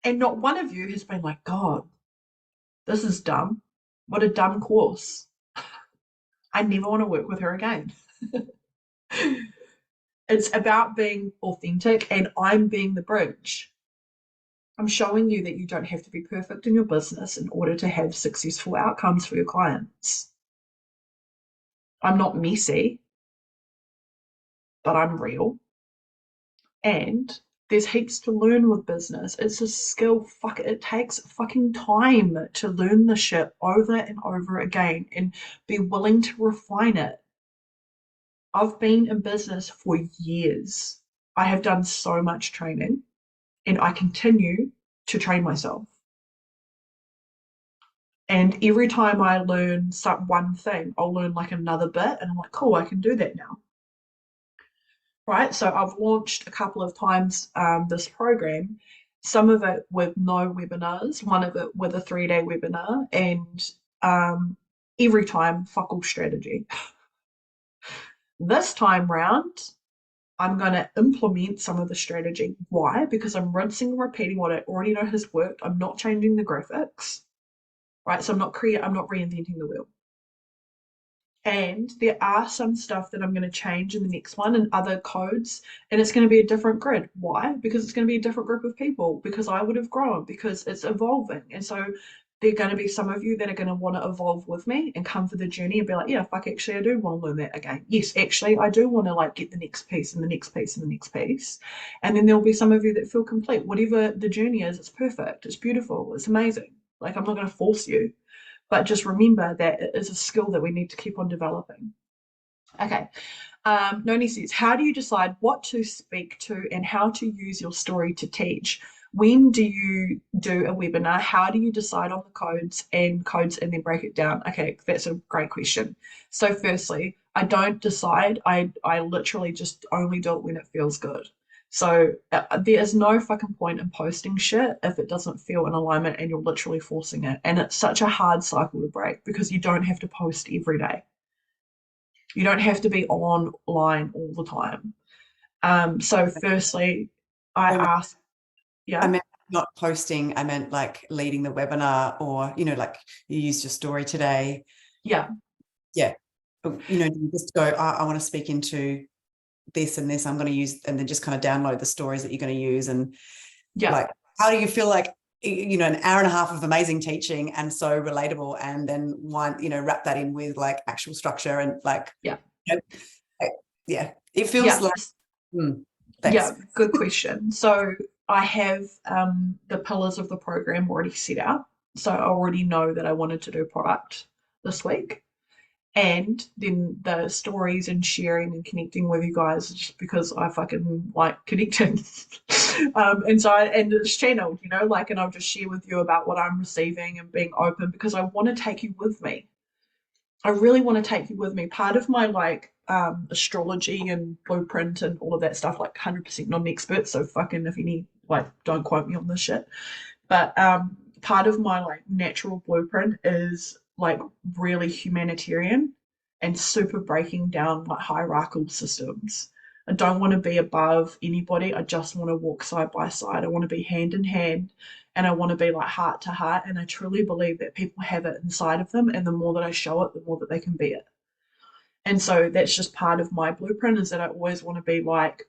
A: And not one of you has been like, God, this is dumb. What a dumb course. I never want to work with her again. It's about being authentic, and I'm being the bridge. I'm showing you that you don't have to be perfect in your business in order to have successful outcomes for your clients. I'm not messy, but I'm real. And there's heaps to learn with business. It's a skill. Fuck it. It takes fucking time to learn the shit over and over again and be willing to refine it. I've been in business for years. I have done so much training, and I continue to train myself. And every time I learn one thing, I'll learn like another bit, and I'm like, cool, I can do that now. Right? So I've launched a couple of times this program, some of it with no webinars, one of it with a 3-day webinar, and every time, fuck all strategy. This time round, I'm going to implement some of the strategy. Why? Because I'm rinsing and repeating what I already know has worked. I'm not changing the graphics, right? So I'm not reinventing the wheel. And there are some stuff that I'm going to change in the next one and other codes, and it's going to be a different grid. Why? Because it's going to be a different group of people, because I would have grown, because it's evolving. And so there are going to be some of you that are going to want to evolve with me and come for the journey and be like, yeah, fuck, actually, I do want to learn that again. Yes, actually, I do want to like get the next piece and the next piece and the next piece. And then there'll be some of you that feel complete. Whatever the journey is, it's perfect. It's beautiful. It's amazing. Like, I'm not going to force you. But just remember that it is a skill that we need to keep on developing. Okay. Noni says, how do you decide what to speak to and how to use your story to teach? When do you do a webinar? How do you decide on the codes and then break it down? Okay, that's a great question. So firstly, I don't decide. I literally just only do it when it feels good. So there is no fucking point in posting shit if it doesn't feel in alignment and you're literally forcing it. And it's such a hard cycle to break because you don't have to post every day. You don't have to be online all the time. So firstly, I ask,
E: I meant not posting, I meant like leading the webinar, or, you know, like you used your story today.
A: Yeah.
E: Yeah. You know, you just go, I want to speak into this and this, I'm going to use, and then just kind of download the stories that you're going to use. And like, how do you feel like, you know, an hour and a half of amazing teaching and so relatable, and then wrap that in with like actual structure and like,
A: yeah,
E: it feels like, thanks.
A: Yeah, good question. So I have the pillars of the program already set out. So I already know that I wanted to do product this week. And then the stories and sharing and connecting with you guys, just because I fucking like connecting. And it's channeled, you know, like, and I'll just share with you about what I'm receiving and being open because I want to take you with me. I really want to take you with me. Part of my like astrology and blueprint and all of that stuff, like 100% not an expert, so fucking if any, like, don't quote me on this shit. But part of my like natural blueprint is like really humanitarian and super breaking down like hierarchical systems. I don't want to be above anybody. I just want to walk side by side. I want to be hand in hand, and I want to be like heart to heart. And I truly believe that people have it inside of them, and the more that I show it, the more that they can be it. And so that's just part of my blueprint, is that I always want to be like,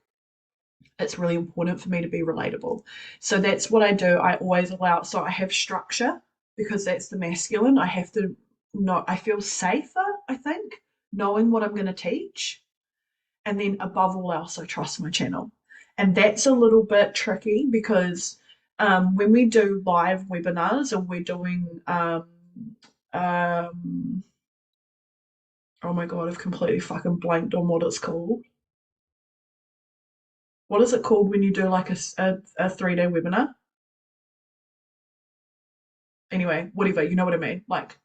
A: it's really important for me to be relatable. So that's what I do. I always allow, so I have structure because that's the masculine. I have to know, I feel safer, I think, knowing what I'm going to teach. And then above all else, I trust my channel. And that's a little bit tricky because when we do live webinars and we're doing, oh my God, I've completely fucking blanked on what it's called. What is it called when you do like a 3-day webinar? Anyway, whatever, you know what I mean? Like,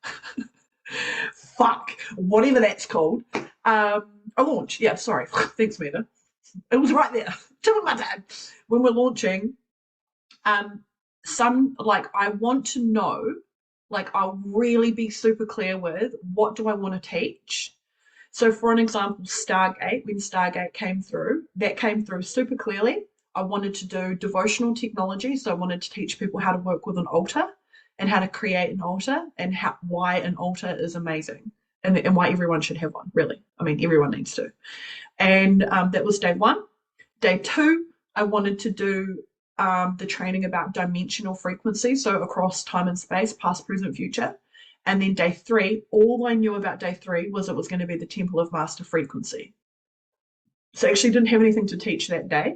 A: fuck, whatever that's called. A launch, yeah, sorry. Thanks, Meta. It was right there, tip of my tongue. When we're launching, some like I want to know, like I'll really be super clear with what do I want to teach. So for an example, Stargate, when Stargate came through, that came through super clearly. I wanted to do devotional technology. So I wanted to teach people how to work with an altar and how to create an altar and why an altar is amazing and why everyone should have one, really. I mean, everyone needs to. And that was day one. Day two, I wanted to do the training about dimensional frequency, so across time and space, past, present, future. And then day three, all I knew about day three was it was going to be the Temple of Master Frequency. So I actually didn't have anything to teach that day.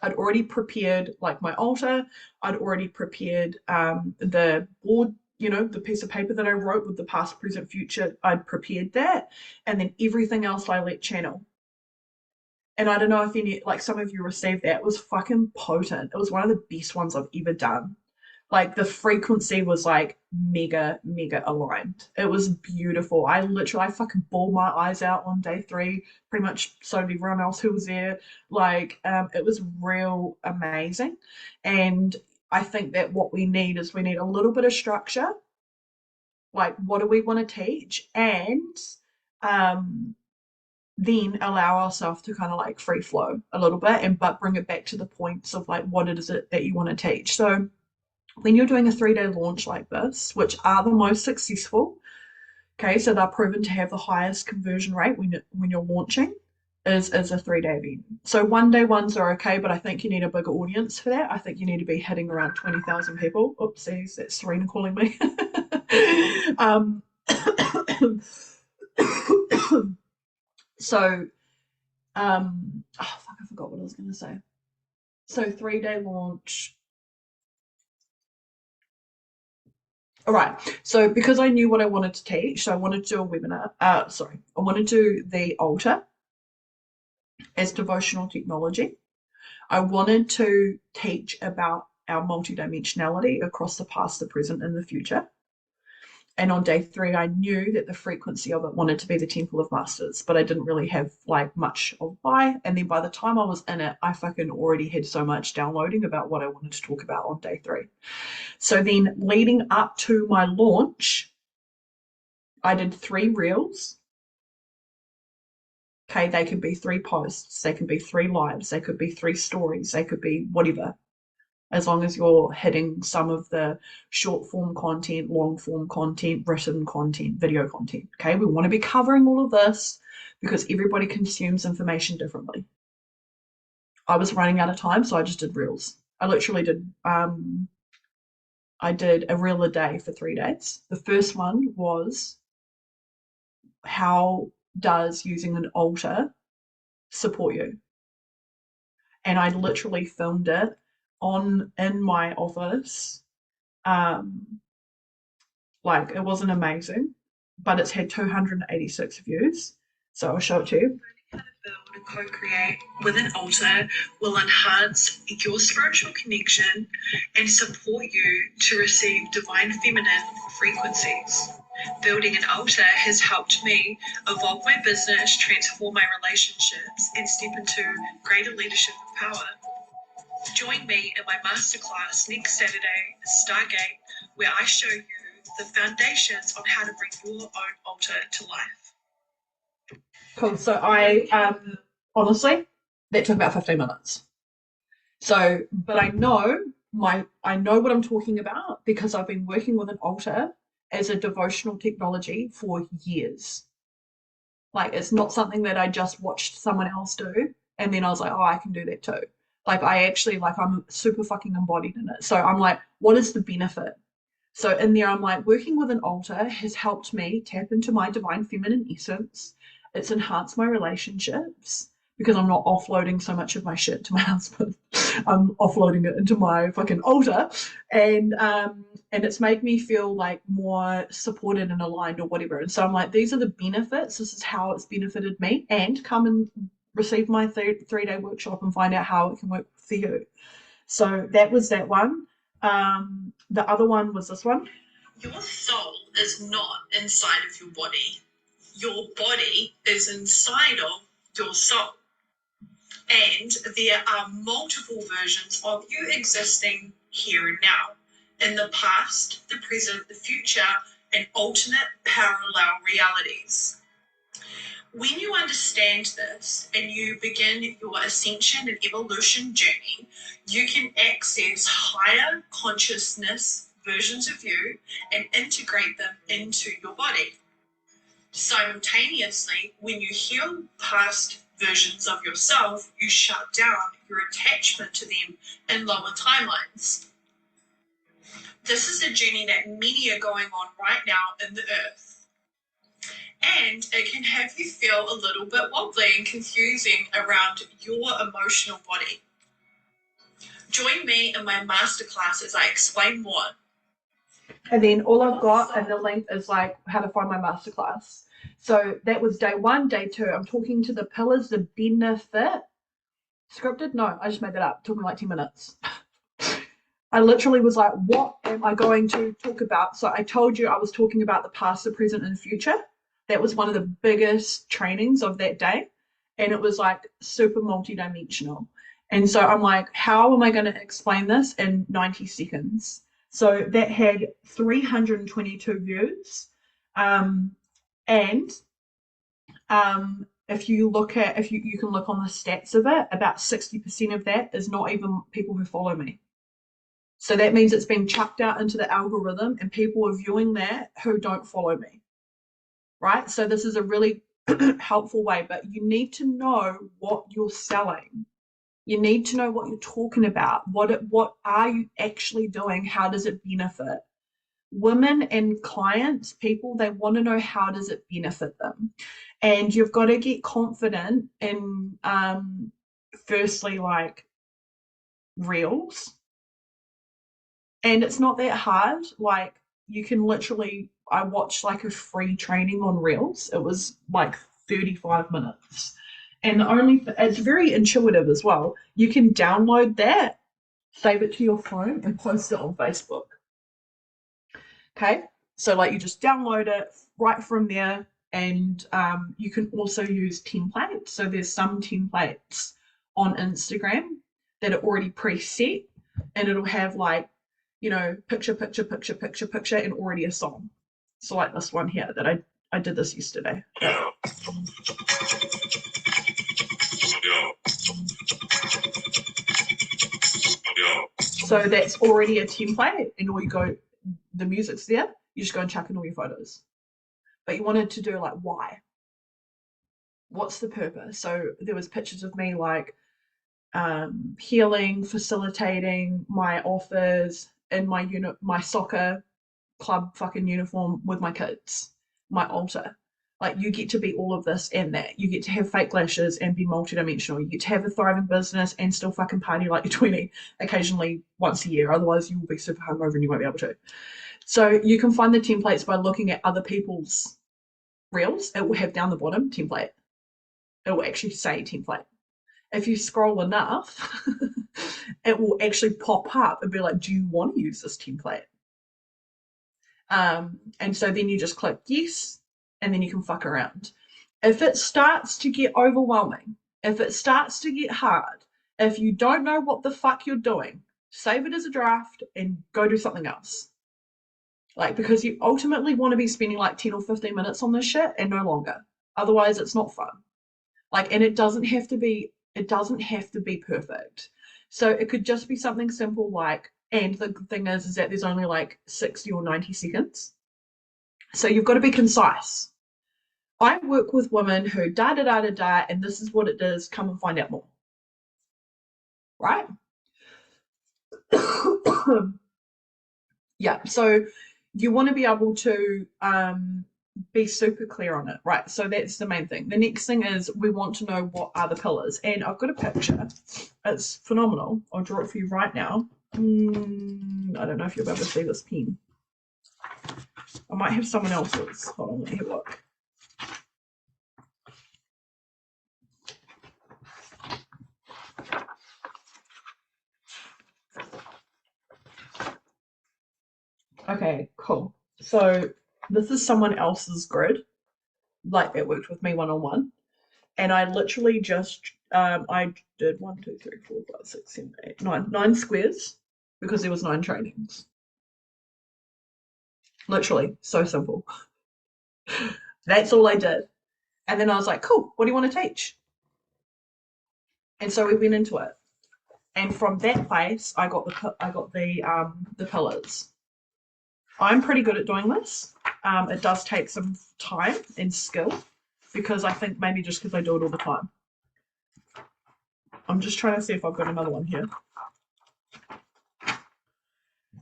A: I'd already prepared like my altar. I'd already prepared the board, you know, the piece of paper that I wrote with the past, present, future. I'd prepared that. And then everything else I let channel. And I don't know if any, like some of you received that. It was fucking potent. It was one of the best ones I've ever done. Like the frequency was like mega, mega aligned. It was beautiful. I fucking bawled my eyes out on day three. Pretty much so did everyone else who was there. Like it was real amazing. And I think that what we need is we need a little bit of structure. Like what do we want to teach? And then allow ourselves to kind of like free flow a little bit but bring it back to the points of like what is it that you want to teach. So when you're doing a 3-day launch like this, which are the most successful, okay, so they're proven to have the highest conversion rate when you're launching, is a 3-day event. So 1-day ones are okay, but I think you need a bigger audience for that. I think you need to be hitting around 20,000 people. Oopsies, that's Serena calling me. So, oh fuck, I forgot what I was going to say. So 3-day launch. All right. So because I knew what I wanted to teach, so I wanted to do a webinar. I wanted to do the altar as devotional technology. I wanted to teach about our multidimensionality across the past, the present, and the future. And on day three, I knew that the frequency of it wanted to be the Temple of Masters, but I didn't really have like much of why. And then by the time I was in it, I fucking already had so much downloading about what I wanted to talk about on day three. So then leading up to my launch, I did 3 reels. Okay, they could be 3 posts, they could be 3 lives, they could be 3 stories, they could be whatever. As long as you're hitting some of the short form content, long form content, written content, video content. Okay, we want to be covering all of this because everybody consumes information differently. I was running out of time, so I just did reels. I literally did I did a reel a day for 3 days. The first one was how does using an altar support you? And I literally filmed it in my office. Like it wasn't amazing, but it's had 286 views. So I'll show it to you. How to build and co-create with an altar will enhance your spiritual connection and support you to receive divine feminine frequencies. Building an altar has helped me evolve my business, transform my relationships, and step into greater leadership and power. Join me in my masterclass next Saturday, Stargate, where I show you the foundations on how to bring your own altar to life. Cool. So I honestly, that took about 15 minutes. So, but I know what I'm talking about because I've been working with an altar as a devotional technology for years. Like it's not something that I just watched someone else do and then I was like, oh, I can do that too. Like I actually, like I'm super fucking embodied in it. So I'm like, what is the benefit? So in there, I'm like, working with an altar has helped me tap into my divine feminine essence. It's enhanced my relationships because I'm not offloading so much of my shit to my husband. I'm offloading it into my fucking altar. And it's made me feel like more supported and aligned or whatever. And so I'm like, these are the benefits. This is how it's benefited me. And come and receive my 3-day workshop and find out how it can work for you. So that was that one. The other one was this one. Your soul is not inside of your body. Your body is inside of your soul. And there are multiple versions of you existing here and now, in the past, the present, the future, and alternate parallel realities. When you understand this and you begin your ascension and evolution journey, you can access higher consciousness versions of you and integrate them into your body. Simultaneously, when you heal past versions of yourself, you shut down your attachment to them in lower timelines. This is a journey that many are going on right now in the earth. And it can have you feel a little bit wobbly and confusing around your emotional body. Join me in my masterclass as I explain more. And then all I've got and the link is like how to find my masterclass. So that was day 1. Day 2, I'm talking to the pillars, the benefit. Scripted? No, I just made that up. It took me like 10 minutes. I literally was like, what am I going to talk about? So I told you I was talking about the past, the present, and the future. That was one of the biggest trainings of that day. And it was like super multidimensional. And so I'm like, how am I going to explain this in 90 seconds? So that had 322 views. If you look at, if you can look on the stats of it, about 60% of that is not even people who follow me. So that means it's been chucked out into the algorithm and people are viewing that who don't follow me, right? So this is a really helpful way, but you need to know what you're selling. You need to know what you're talking about. What are you actually doing? How does it benefit? Women and clients, people, they want to know how does it benefit them. And you've got to get confident in, firstly, like reels. And it's not that hard. Like you can literally, I watched like a free training on reels. It was like 35 minutes. And it's very intuitive as well. You can download that, save it to your phone and post it on Facebook. Okay. So like you just download it right from there. And you can also use templates. So there's some templates on Instagram that are already preset and it'll have like, you know, picture, and already a song. So like this one here that I did this yesterday. So that's already a template and all you go, the music's there, you just go and chuck in all your photos. But you wanted to do like, why? What's the purpose? So there was pictures of me like healing, facilitating my offers in my soccer club fucking uniform with my kids, my altar. Like you get to be all of this and that. You get to have fake lashes and be multidimensional. You get to have a thriving business and still fucking party like you're 20 occasionally once a year. Otherwise you will be super hungover and you won't be able to. So you can find the templates by looking at other people's reels. It will have down the bottom template. It will actually say template. If you scroll enough, it will actually pop up and be like, do you want to use this template? And so then you just click yes, and then you can fuck around. If it starts to get overwhelming, if it starts to get hard, if you don't know what the fuck you're doing, save it as a draft and go do something else. Like, because you ultimately want to be spending like 10 or 15 minutes on this shit and no longer. Otherwise it's not fun. Like, and it doesn't have to be perfect. So it could just be something simple like, and the thing is that there's only like 60 or 90 seconds. So you've got to be concise. I work with women who da, and this is what it is. Come and find out more. Right? Yeah. So you want to be able to be super clear on it. Right. So that's the main thing. The next thing is we want to know what are the pillars. And I've got a picture. It's phenomenal. I'll draw it for you right now. I don't know if you'll be able to see this pen. I might have someone else's. Hold on, let me have a look. Okay, cool. So this is someone else's grid, like that worked with me one-on-one. And I literally just I did 1, 2, 3, 4, 5, 6, 7, 8, 9, 9 squares because there was 9 trainings. Literally, so simple. That's all I did. And then I was like, cool, what do you want to teach? And so we went into it. And from that place, I got the pillars. I'm pretty good at doing this. It does take some time and skill because I think maybe just because I do it all the time. I'm just trying to see if I've got another one here.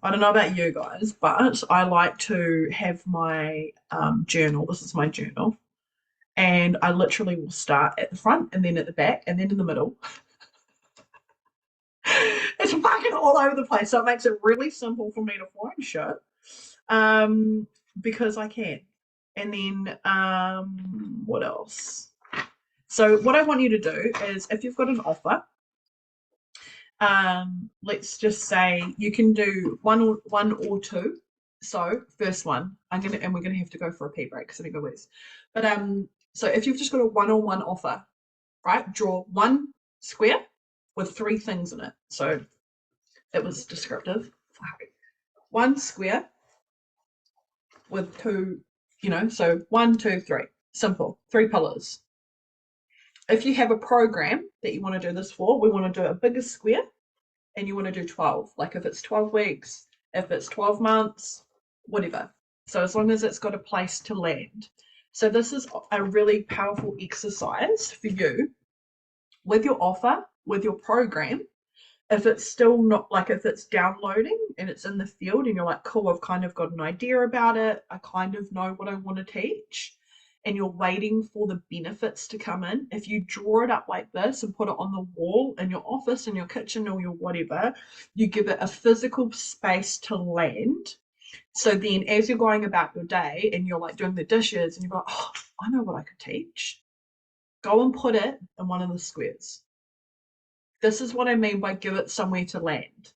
A: I don't know about you guys, but I like to have my journal. This is my journal. And I literally will start at the front and then at the back and then in the middle. It's fucking all over the place. So it makes it really simple for me to find shit because I can. And then what else? So what I want you to do is if you've got an offer, let's just say you can do one or two. So first one, we're gonna have to go for a pee break because I think it was. But so if you've just got a one-on-one offer, right? Draw one square with 3 things in it. So it was descriptive. One square with 2, so 1, 2, 3. Simple. 3 pillars. If you have a program that you want to do this for, we want to do a bigger square and you want to do 12. Like if it's 12 weeks, if it's 12 months, whatever. So as long as it's got a place to land. So this is a really powerful exercise for you with your offer, with your program. If it's still not, like if it's downloading and it's in the field and you're like, cool, I've kind of got an idea about it. I kind of know what I want to teach. And you're waiting for the benefits to come in. If you draw it up like this and put it on the wall in your office, in your kitchen or your whatever, you give it a physical space to land. So then as you're going about your day and you're like doing the dishes and you're like, oh, I know what I could teach. Go and put it in one of the squares. This is what I mean by give it somewhere to land.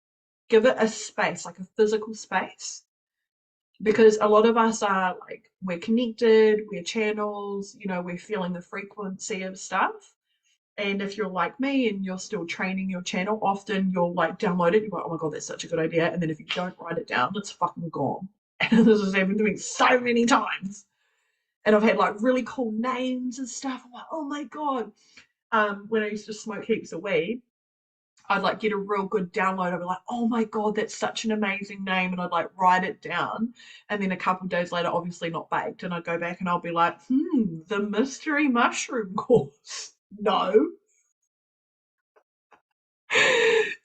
A: Give it a space, like a physical space. Because a lot of us are like, we're connected, we're channels, we're feeling the frequency of stuff. And if you're like me and you're still training your channel, often you'll like download it, you're like, oh my God, that's such a good idea. And then if you don't write it down, it's fucking gone. And this has happened to me so many times. And I've had like really cool names and stuff. I'm like, oh my God. When I used to smoke heaps of weed, I'd like get a real good download. I'd be like, oh my God, that's such an amazing name. And I'd like write it down. And then a couple of days later, obviously not baked. And I'd go back and I'll be like, the mystery mushroom course. No.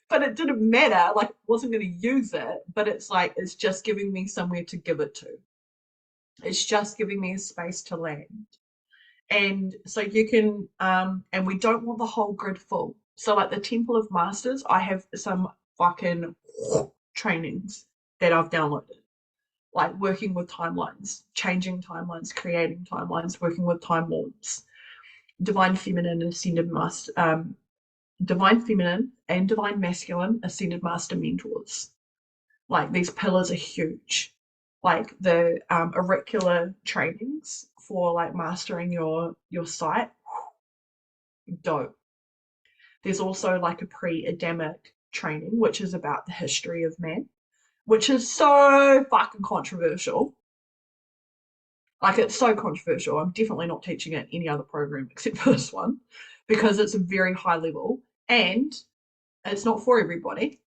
A: But it didn't matter. Like, I wasn't going to use it. But it's like, it's just giving me somewhere to give it to. It's just giving me a space to land. And so you can, and we don't want the whole grid full. So like the Temple of Masters, I have some fucking trainings that I've downloaded. Like working with timelines, changing timelines, creating timelines, working with time lords, divine feminine and ascended master, divine feminine and divine masculine ascended master mentors. Like these pillars are huge. Like the auricular trainings for like mastering your sight, dope. There's also like a pre-Adamic training, which is about the history of man, which is so fucking controversial. Like it's so controversial. I'm definitely not teaching it any other program except for this one because it's a very high level and it's not for everybody.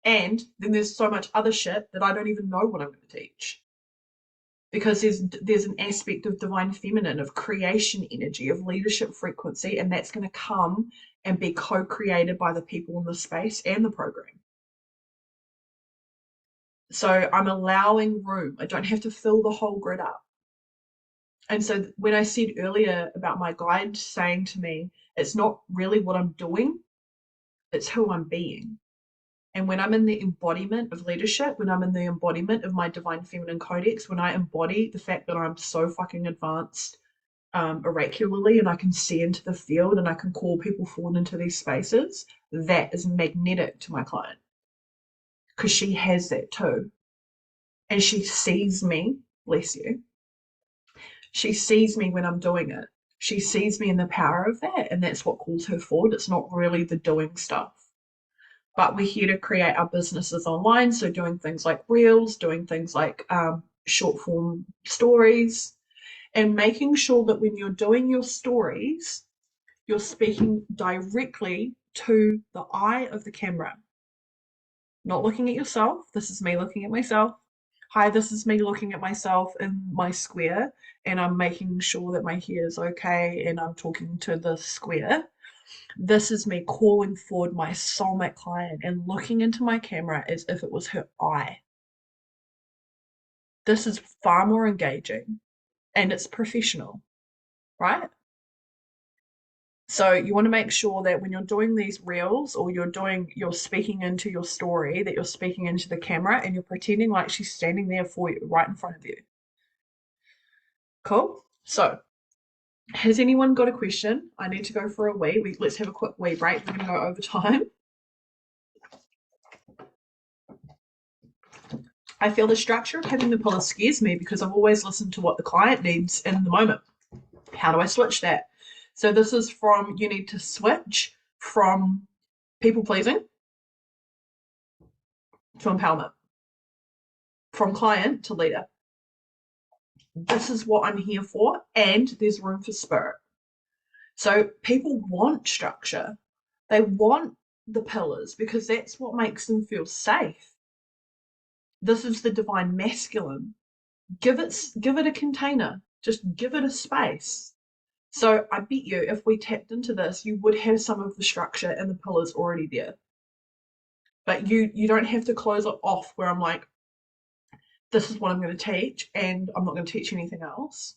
A: And then there's so much other shit that I don't even know what I'm going to teach. Because there's an aspect of divine feminine, of creation energy, of leadership frequency, and that's going to come and be co-created by the people in the space and the program. So I'm allowing room. I don't have to fill the whole grid up. And so when I said earlier about my guide saying to me, it's not really what I'm doing, it's who I'm being. And when I'm in the embodiment of leadership, when I'm in the embodiment of my divine feminine codex, when I embody the fact that I'm so fucking advanced oracularly and I can see into the field and I can call people forward into these spaces, that is magnetic to my client because she has that too. And she sees me, bless you. She sees me when I'm doing it. She sees me in the power of that, and that's what calls her forward. It's not really the doing stuff. But we're here to create our businesses online. So doing things like reels, doing things like short form stories, and making sure that when you're doing your stories, you're speaking directly to the eye of the camera. Not looking at yourself. This is me looking at myself. Hi, this is me looking at myself in my square, and I'm making sure that my hair is okay, and I'm talking to the square. This is me calling forward my soulmate client and looking into my camera as if it was her eye. This is far more engaging, and it's professional, right? So you want to make sure that when you're doing these reels, or you're speaking into your story, that you're speaking into the camera and you're pretending like she's standing there for you, right in front of you. Cool. So has anyone got a question? I need to go for a wee. Let's have a quick wee break. We're going to go over time. I feel the structure of having the pillar scares me because I've always listened to what the client needs in the moment. How do I switch that? So this is from, you need to switch from people pleasing to empowerment, from client to leader. This is what I'm here for, and there's room for spirit. So people want structure. They want the pillars because that's what makes them feel safe. This is the divine masculine. Give it a container. Just give it a space. So I bet you if we tapped into this, you would have some of the structure and the pillars already there. But you don't have to close it off where I'm like, this is what I'm going to teach and I'm not going to teach anything else.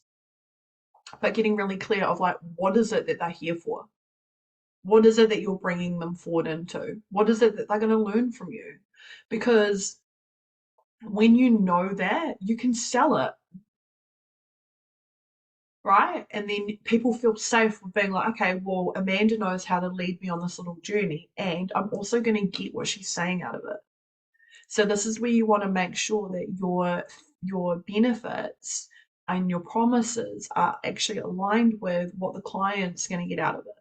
A: But getting really clear of like, what is it that they're here for? What is it that you're bringing them forward into? What is it that they're going to learn from you? Because when you know that, you can sell it. Right? And then people feel safe with being like, okay, well, Amanda knows how to lead me on this little journey, and I'm also going to get what she's saying out of it. So this is where you want to make sure that your benefits and your promises are actually aligned with what the client's going to get out of it.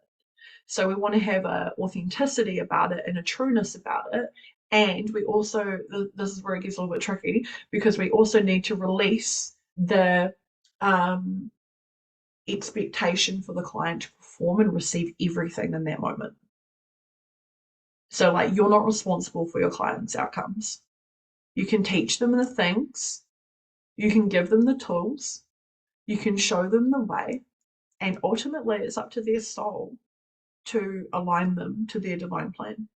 A: So we want to have a authenticity about it and a trueness about it. And we also, this is where it gets a little bit tricky, because we also need to release the expectation for the client to perform and receive everything in that moment. So like, you're not responsible for your client's outcomes. You can teach them the things, you can give them the tools, you can show them the way, and ultimately it's up to their soul to align them to their divine plan.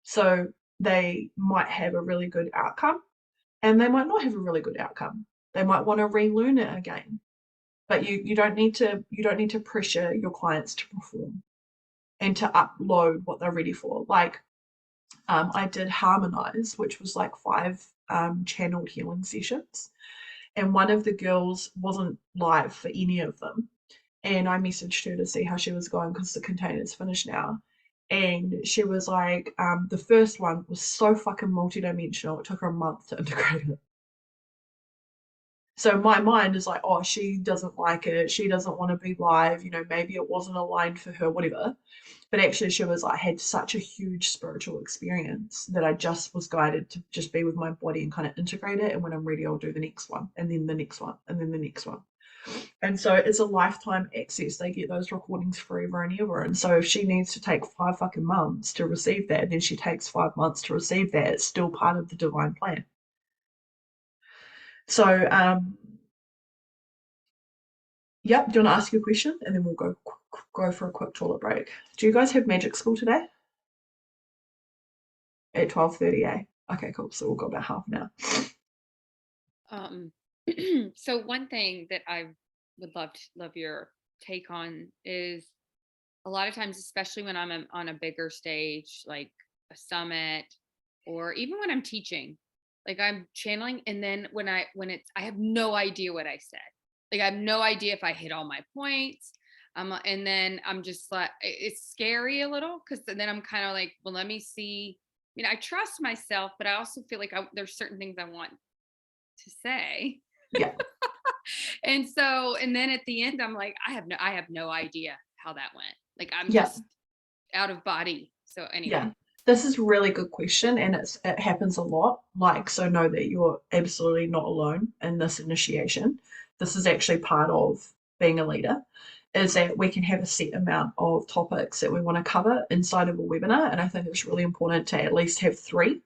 A: So they might have a really good outcome and they might not have a really good outcome. They might want to relearn it again. But you don't need to pressure your clients to perform and to upload what they're ready for. Like I did Harmonize, which was like 5 channeled healing sessions, and one of the girls wasn't live for any of them, and I messaged her to see how she was going because the container's finished now. And she was like, the first one was so fucking multidimensional, it took her a month to integrate it. So my mind is like, oh, she doesn't like it. She doesn't want to be live. You know, maybe it wasn't aligned for her, whatever. But actually she was like, had such a huge spiritual experience that I just was guided to just be with my body and kind of integrate it. And when I'm ready, I'll do the next one, and then the next one, and then the next one. And so it's a lifetime access. They get those recordings forever and ever. And so if she needs to take 5 fucking months to receive that, then she takes 5 months to receive that. It's still part of the divine plan. So, yep, do you want to ask your question? And then we'll go for a quick toilet break. Do you guys have magic school today? At 12:30, eh? Okay, cool. So we'll go about half an
B: hour. So one thing that I would love your take on is a lot of times, especially when I'm on a bigger stage, like a summit, or even when I'm teaching, like I'm channeling, and then I have no idea what I said. Like I have no idea if I hit all my points. And then I'm just like, it's scary a little, because then I'm kind of like, well, let me see. I mean, I trust myself, but I also feel like there's certain things I want to say.
A: Yeah.
B: And so, and then at the end, I'm like, I have no idea how that went. Like, I'm
A: Yeah.
B: just out of body. So anyway.
A: Yeah. This is a really good question, and it happens a lot. Like, so know that you're absolutely not alone in this initiation. This is actually part of being a leader, is that we can have a set amount of topics that we want to cover inside of a webinar. And I think it's really important to at least have 3.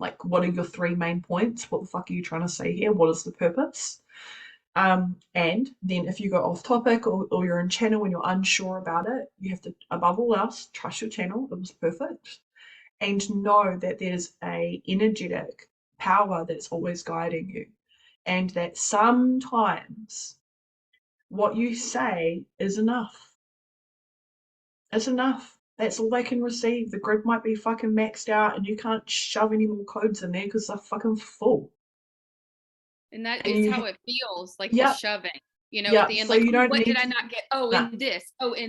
A: Like, what are your 3 main points? What the fuck are you trying to say here? What is the purpose? And then if you go off topic or you're in channel and you're unsure about it, you have to, above all else, trust your channel. It was perfect. And know that there's a energetic power that's always guiding you. And that sometimes what you say is enough. It's enough. That's all they can receive. The grid might be fucking maxed out and you can't shove any more codes in there because they're fucking full.
B: And that
A: And
B: is how it feels, like the
A: Yep.
B: shoving, you know,
A: Yep.
B: at the end,
A: So
B: like,
A: you
B: oh,
A: don't
B: what
A: need
B: did I
A: to-
B: not get? Oh,
A: Nah.
B: in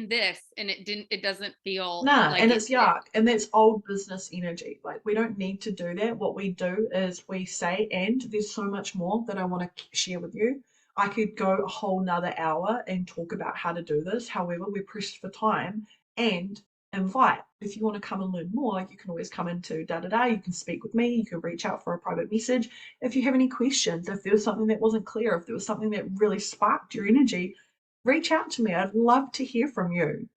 B: this, and it doesn't feel
A: Nah,
B: like
A: and
B: it
A: it's
B: did.
A: yuck, and that's old business energy. Like, we don't need to do that. What we do is we say, and there's so much more that I want to share with you. I could go a whole nother hour and talk about how to do this. However, we're pressed for time, and invite. If you want to come and learn more, you can always come into you can speak with me, you can reach out for a private message. If you have any questions, if there was something that wasn't clear, if there was something that really sparked your energy, reach out to me. I'd love to hear from you.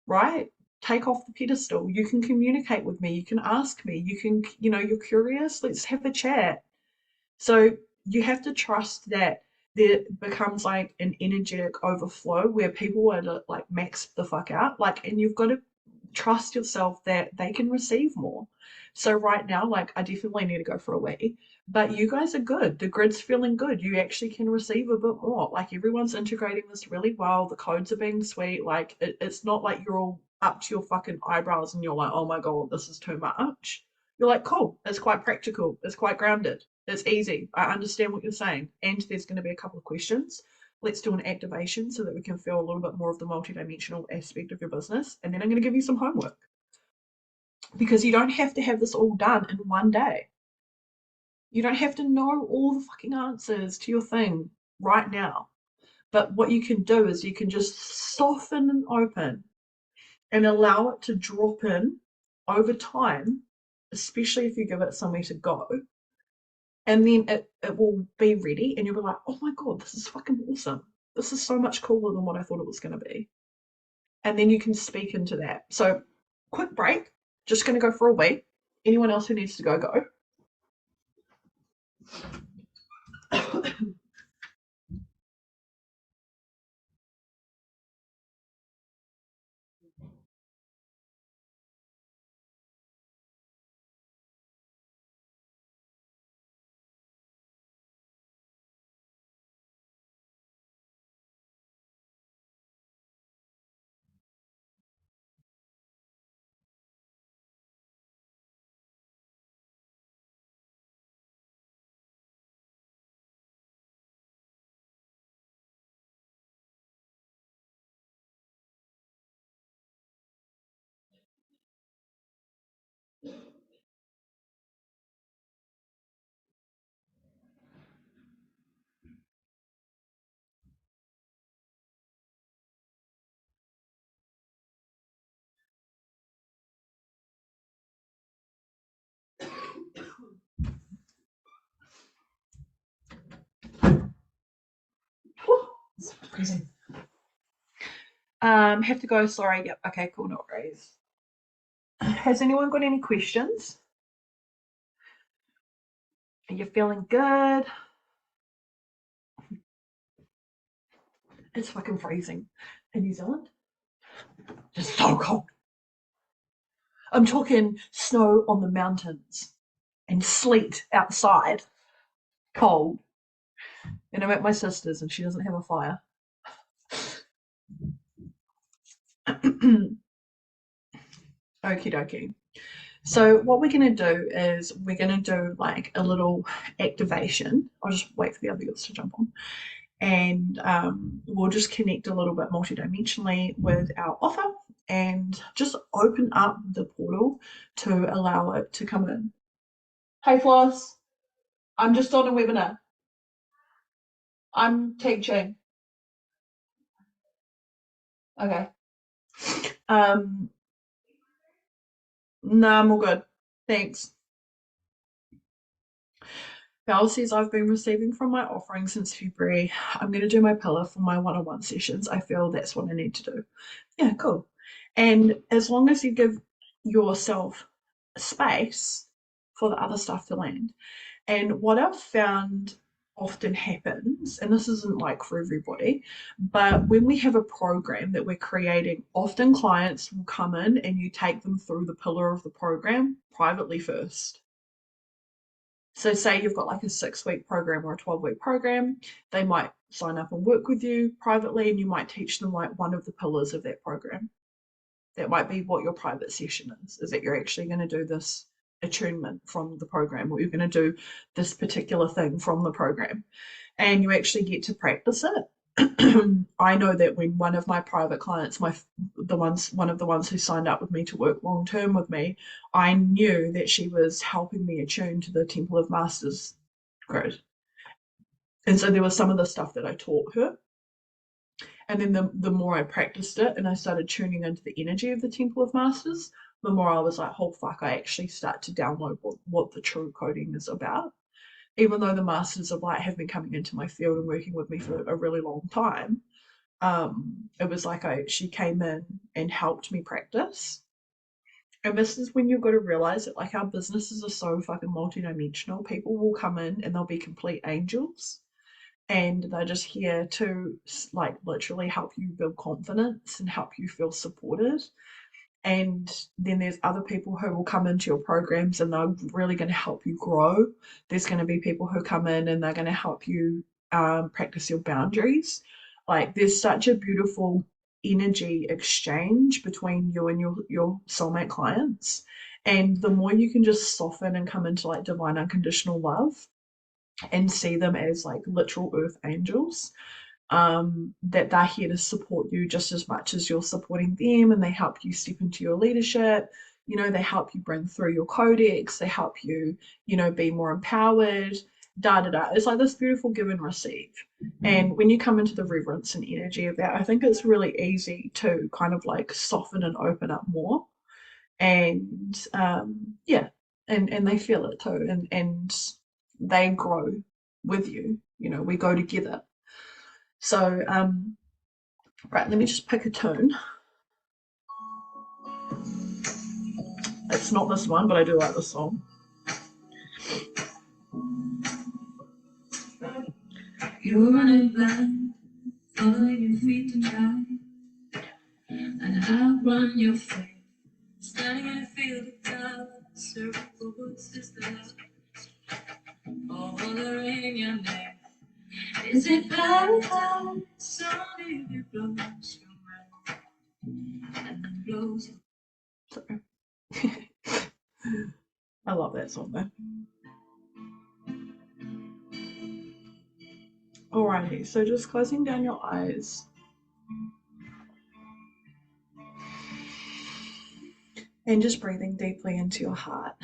A: Right? Take off the pedestal. You can communicate with me. You can ask me. You can, you're curious. Let's have a chat. So you have to trust that there becomes like an energetic overflow where people are like max the fuck out. Like, and you've got to trust yourself that they can receive more. So right now, like, I definitely need to go for a wee, but you guys are good. The grid's feeling good. You actually can receive a bit more. Like, everyone's integrating this really well. The codes are being sweet. Like, it's not like you're all up to your fucking eyebrows and you're like, oh my God, this is too much. You're like, cool. It's quite practical. It's quite grounded. It's easy. I understand what you're saying. And there's going to be a couple of questions. Let's do an activation so that we can feel a little bit more of the multidimensional aspect of your business. And then I'm going to give you some homework, because you don't have to have this all done in one day. You don't have to know all the fucking answers to your thing right now. But what you can do is you can just soften and open and allow it to drop in over time, especially if you give it somewhere to go. And then it will be ready and you'll be like, oh my God, this is fucking awesome. This is so much cooler than what I thought it was going to be. And then you can speak into that. So, quick break. Just going to go for a wee. Anyone else who needs to go, go. It's freezing. Have to go, sorry. Yep, okay, cool, no worries. Has anyone got any questions? Are you feeling good? It's fucking freezing in New Zealand. Just so cold. I'm talking snow on the mountains and sleet outside, cold. And I'm at my sister's and she doesn't have a fire. Okie dokie. So what we're going to do is we're going to do like a little activation. I'll just wait for the other girls to jump on. And we'll just connect a little bit multidimensionally with our offer and just open up the portal to allow it to come in. Hey Floss, I'm just on a webinar. I'm teaching. Okay. No, I'm all good. Thanks. Val says, I've been receiving from my offering since February. I'm going to do my pillar for my one-on-one sessions. I feel that's what I need to do. Yeah, cool. And as long as you give yourself space for the other stuff to land. And what I've found often happens, and this isn't like for everybody, but when we have a program that we're creating, often clients will come in and you take them through the pillar of the program privately first. So say you've got like a 6-week program or a 12-week program, they might sign up and work with you privately, and you might teach them like one of the pillars of that program. That might be what your private session is that you're actually going to do this attunement from the program, or you're going to do this particular thing from the program, and you actually get to practice it. I know that when one of my private clients, one of the ones who signed up with me to work long term with me, I knew that she was helping me attune to the Temple of Masters grid. And so there was some of the stuff that I taught her. And then the more I practiced it and I started tuning into the energy of the Temple of Masters, the more I was like, oh fuck, I actually start to download what the true coding is about. Even though the Masters of Light have been coming into my field and working with me for a really long time, it was like she came in and helped me practice. And this is when you've got to realize that like our businesses are so fucking multidimensional. People will come in and they'll be complete angels, and they're just here to like literally help you build confidence and help you feel supported. And then there's other people who will come into your programs and they're really going to help you grow. There's going to be people who come in and they're going to help you practice your boundaries. Like there's such a beautiful energy exchange between you and your soulmate clients. And the more you can just soften and come into like divine unconditional love and see them as like literal earth angels, that they're here to support you just as much as you're supporting them, and they help you step into your leadership. They help you bring through your codex, they help you, be more empowered, It's like this beautiful give and receive. And when you come into the reverence and energy of that, I think it's really easy to kind of like soften and open up more. And yeah, and they feel it too, and they grow with you. We go together. So right, let me just pick a tune. It's not this one, but I do like this song. You're running blind, following your feet to try, and outrun your fate. Standing in a field of doubt, circle voices that all hollering your name. Is it paradise? Only if it blows your mind, and then blows. Sorry. I love that song though. Alrighty, so just closing down your eyes. And just breathing deeply into your heart.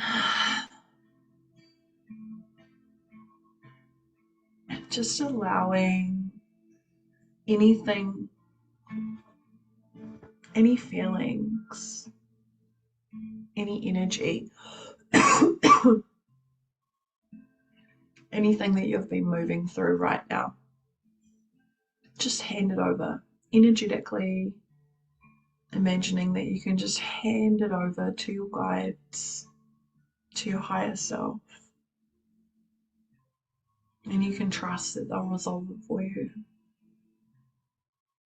A: Just allowing anything, any feelings, any energy, anything that you've been moving through right now. Just hand it over energetically, imagining that you can just hand it over to your guides, to your higher self. And you can trust that they'll resolve it for you.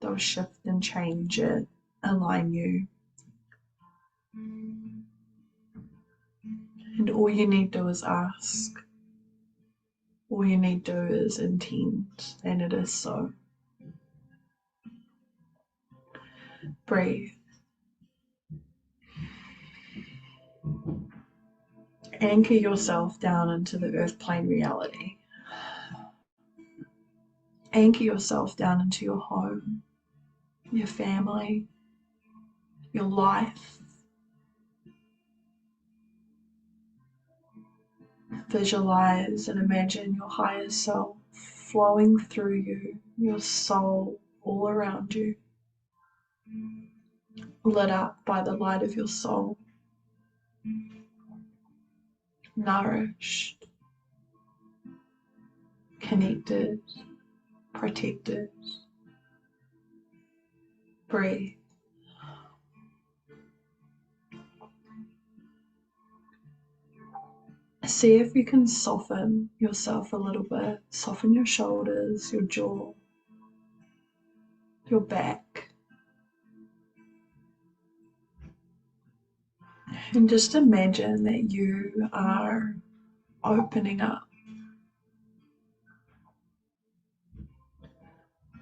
A: They'll shift and change it, align you. And all you need to do is ask. All you need to do is intend, and it is so. Breathe. Anchor yourself down into the earth plane reality. Anchor yourself down into your home, your family, your life. Visualize and imagine your higher self flowing through you, your soul all around you, lit up by the light of your soul, nourished, connected, protected. Breathe. See if you can soften yourself a little bit. Soften your shoulders, your jaw, your back. And just imagine that you are opening up.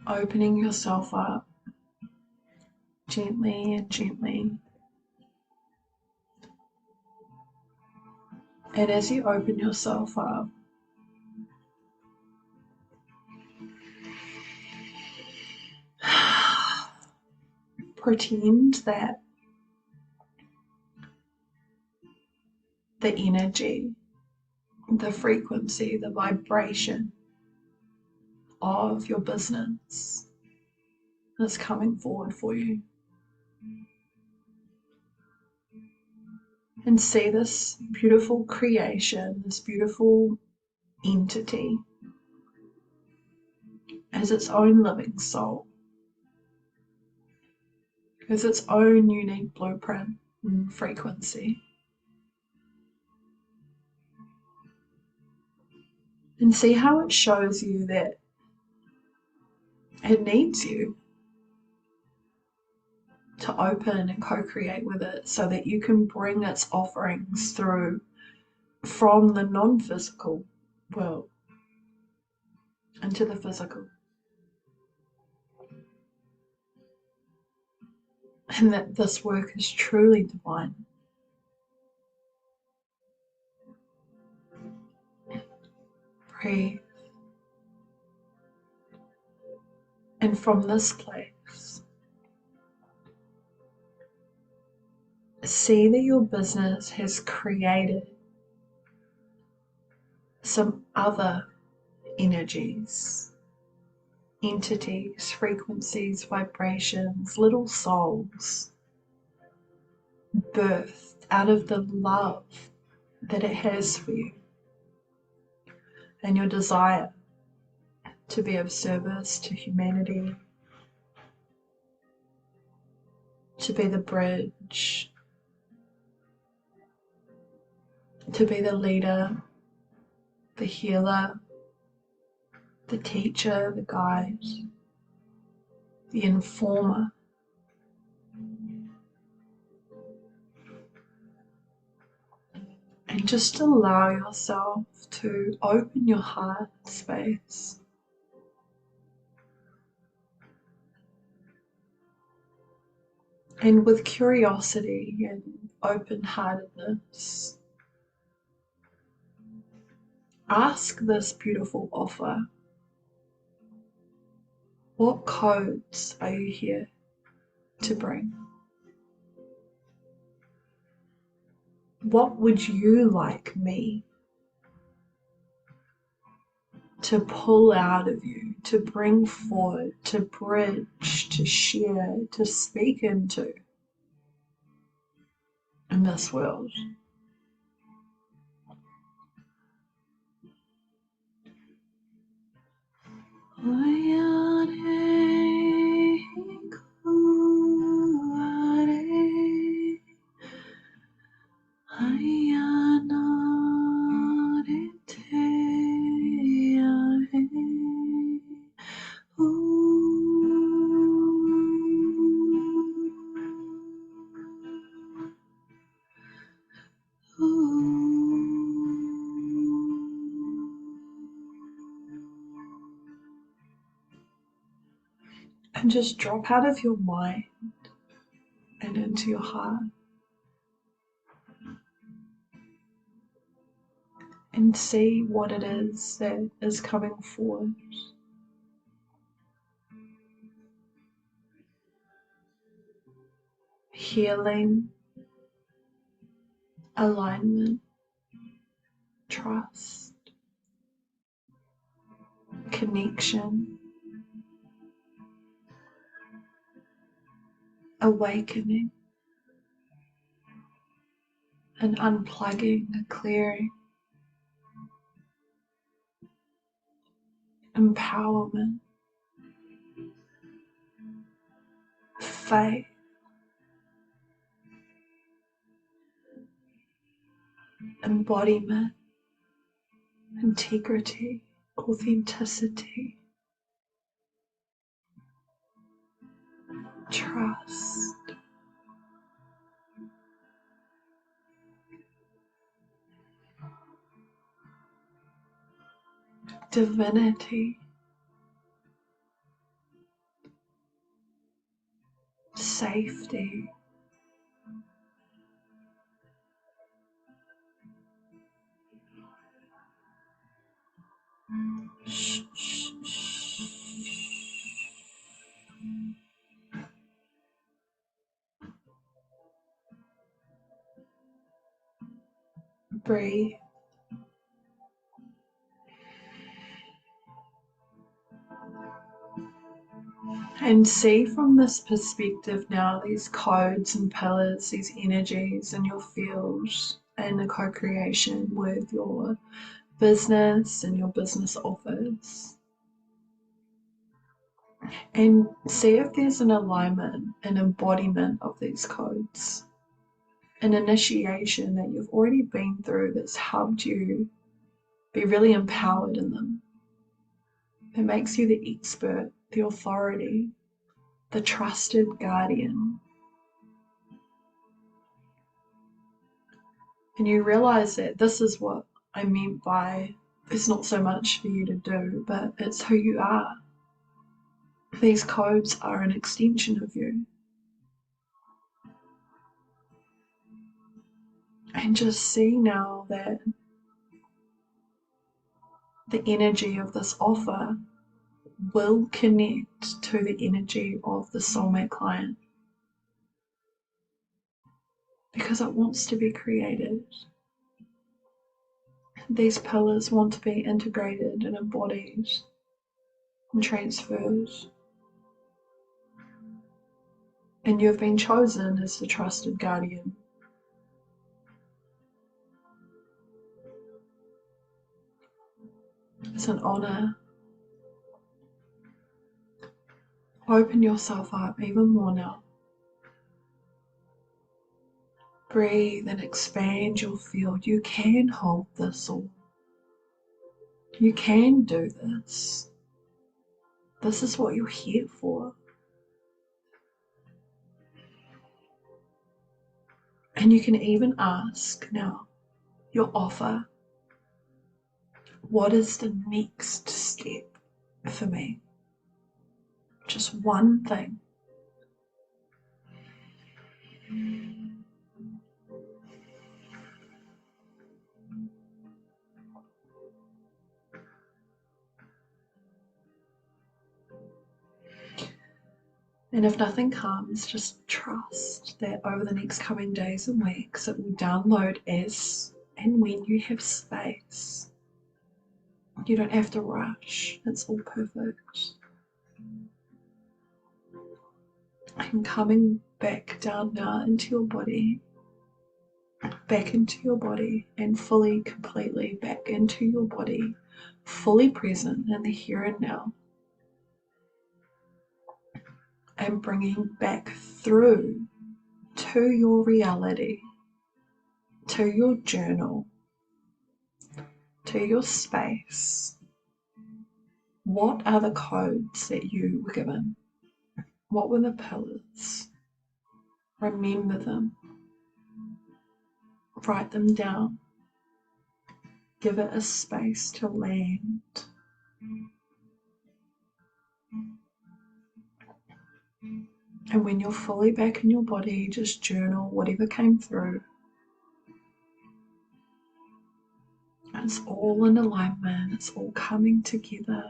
A: Opening yourself up gently and gently. And as you open yourself up, pretend that the energy, the frequency, the vibration of your business is coming forward for you. And see this beautiful creation, this beautiful entity as its own living soul, as its own unique blueprint and frequency. And see how it shows you that it needs you to open and co-create with it so that you can bring its offerings through from the non-physical world into the physical. And that this work is truly divine. Breathe. And from this place, see that your business has created some other energies, entities, frequencies, vibrations, little souls birthed out of the love that it has for you and your desire to be of service to humanity, to be the bridge, to be the leader, the healer, the teacher, the guide, the informer. And just allow yourself to open your heart space. And with curiosity and open-heartedness, ask this beautiful offer. What codes are you here to bring? What would you like me to pull out of you, to bring forward, to bridge, to share, to speak into in this world? And just drop out of your mind and into your heart. And see what it is that is coming forward. Healing, alignment, trust, connection, awakening, an unplugging, a clearing, empowerment, faith, embodiment, integrity, authenticity, trust, divinity, safety, shh, shh, shh. Breathe. And see from this perspective now these codes and pillars, these energies in your field and the co-creation with your business and your business office. And see if there's an alignment, an embodiment of these codes, an initiation that you've already been through that's helped you be really empowered in them. It makes you the expert, the authority, the trusted guardian. And you realize that this is what I meant by there's not so much for you to do, but it's who you are. These codes are an extension of you. And just see now that the energy of this offer will connect to the energy of the soulmate client because it wants to be created. These pillars want to be integrated and embodied and transferred. And you've been chosen as the trusted guardian. It's an honor. Open yourself up even more now. Breathe and expand your field. You can hold this all. You can do this. This is what you're here for. And you can even ask now your offer, what is the next step for me? Just one thing. And if nothing comes, just trust that over the next coming days and weeks, it will download as and when you have space. You don't have to rush. It's all perfect. And coming back down now into your body, back into your body, and fully, completely back into your body, fully present in the here and now. And bringing back through to your reality, to your journal, to your space. What are the codes that you were given? What were the pillars? Remember them. Write them down. Give it a space to land. And when you're fully back in your body, just journal whatever came through. It's all in alignment. It's all coming together.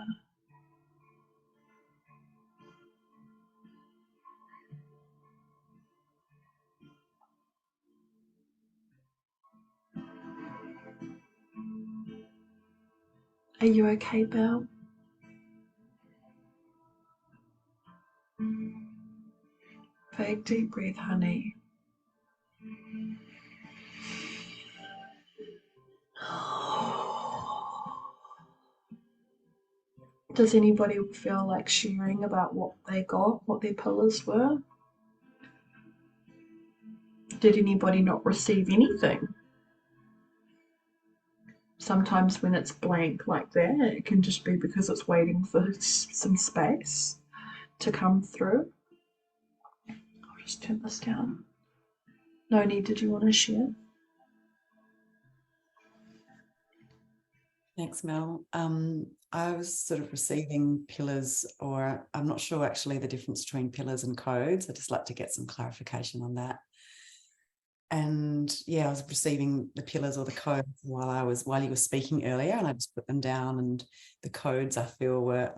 A: Are you okay, Belle? Big deep breath, honey. Does anybody feel like sharing about what they got, what their pillars were? Did anybody not receive anything? Sometimes when it's blank like that, it can just be because it's waiting for some space to come through. I'll just turn this down. Noni, did you want to share?
E: Thanks, Mel. I was sort of receiving pillars, or I'm not sure actually the difference between pillars and codes. I'd just like to get some clarification on that. And yeah, I was receiving the pillars or the codes while you were speaking earlier, and I just put them down. And the codes I feel were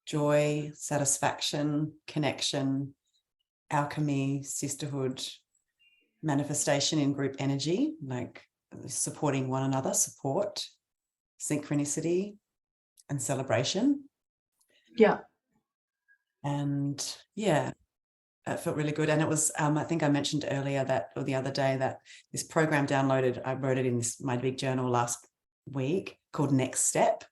E: joy, satisfaction, connection, alchemy, sisterhood, manifestation in group energy, like supporting one another, support, synchronicity, and celebration.
A: Yeah.
E: And yeah, it felt really good. And it was, I think I mentioned earlier that, or the other day, that this program downloaded, I wrote it in my big journal last week, called Next Step.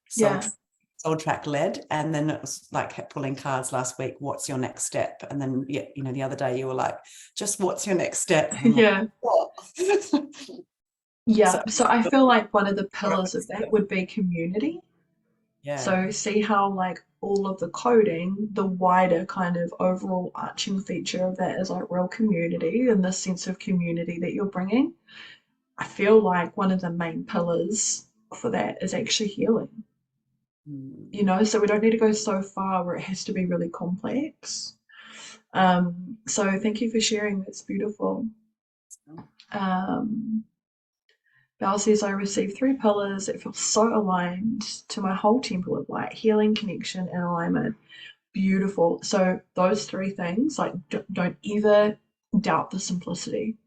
E: Soul track led. And then it was like kept pulling cards last week. What's your next step? And then, yeah, you know, the other day you were like, just what's your next step?
A: Yeah.
E: Like, what?
A: Yeah. So I feel like one of the pillars of that would be community.
E: Yeah.
A: So see how like all of the coding, the wider kind of overall arching feature of that is like real community and the sense of community that you're bringing. I feel like one of the main pillars for that is actually healing. You know, so we don't need to go so far where it has to be really complex. So thank you for sharing. That's beautiful. Val says, I received 3 pillars that feel so aligned to my whole temple of light, healing, connection, and alignment. Beautiful. So those 3 things, like, don't ever doubt the simplicity,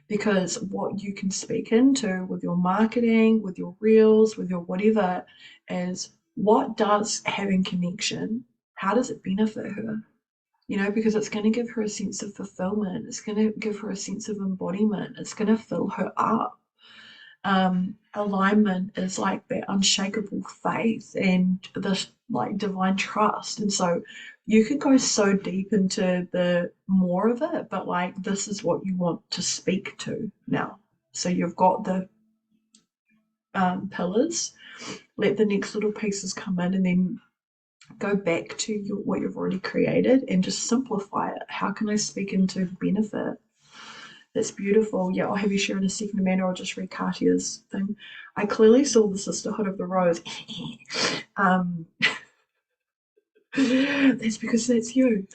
A: because what you can speak into with your marketing, with your reels, with your whatever, is what does having connection, how does it benefit her? You know, because it's going to give her a sense of fulfillment. It's going to give her a sense of embodiment. It's going to fill her up. Alignment is like that unshakable faith and this like divine trust. And so you could go so deep into the more of it, but like this is what you want to speak to now. So you've got the pillars, let the next little pieces come in, and then go back to what you've already created and just simplify it. How can I speak into benefit? That's beautiful. Yeah, I'll have you share in a second, Amanda. I'll just read Katia's thing. I clearly saw the Sisterhood of the Rose. That's because that's you.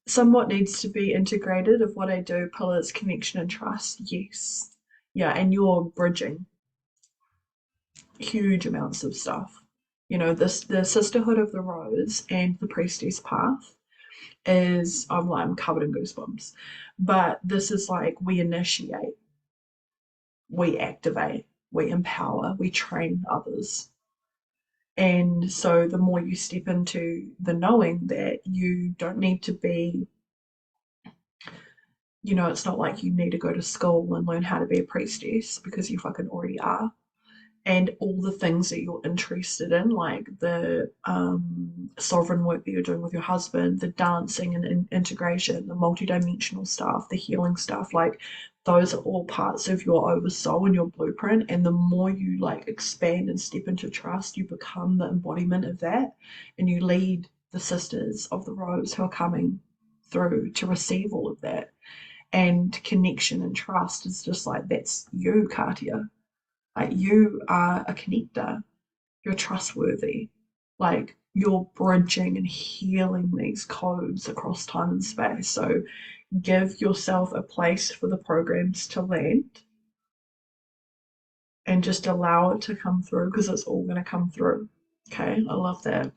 A: Somewhat needs to be integrated of what I do, pillars, connection, and trust. Yes. Yeah, and you're bridging huge amounts of stuff. You know, the Sisterhood of the Rose and the Priestess Path is, I'm covered in goosebumps. But this is like we initiate, we activate, we empower, we train others. And so the more you step into the knowing that you don't need to be, you know, it's not like you need to go to school and learn how to be a priestess, because you fucking already are. And all the things that you're interested in, like the sovereign work that you're doing with your husband, the dancing and integration, the multidimensional stuff, the healing stuff, like those are all parts of your oversoul and your blueprint. And the more you like expand and step into trust, you become the embodiment of that, and you lead the sisters of the rose who are coming through to receive all of that. And connection and trust is just like, that's you, Katia. Like, you are a connector. You're trustworthy. Like, you're bridging and healing these codes across time and space. So give yourself a place for the programs to land and just allow it to come through, because it's all going to come through. Okay, I love that.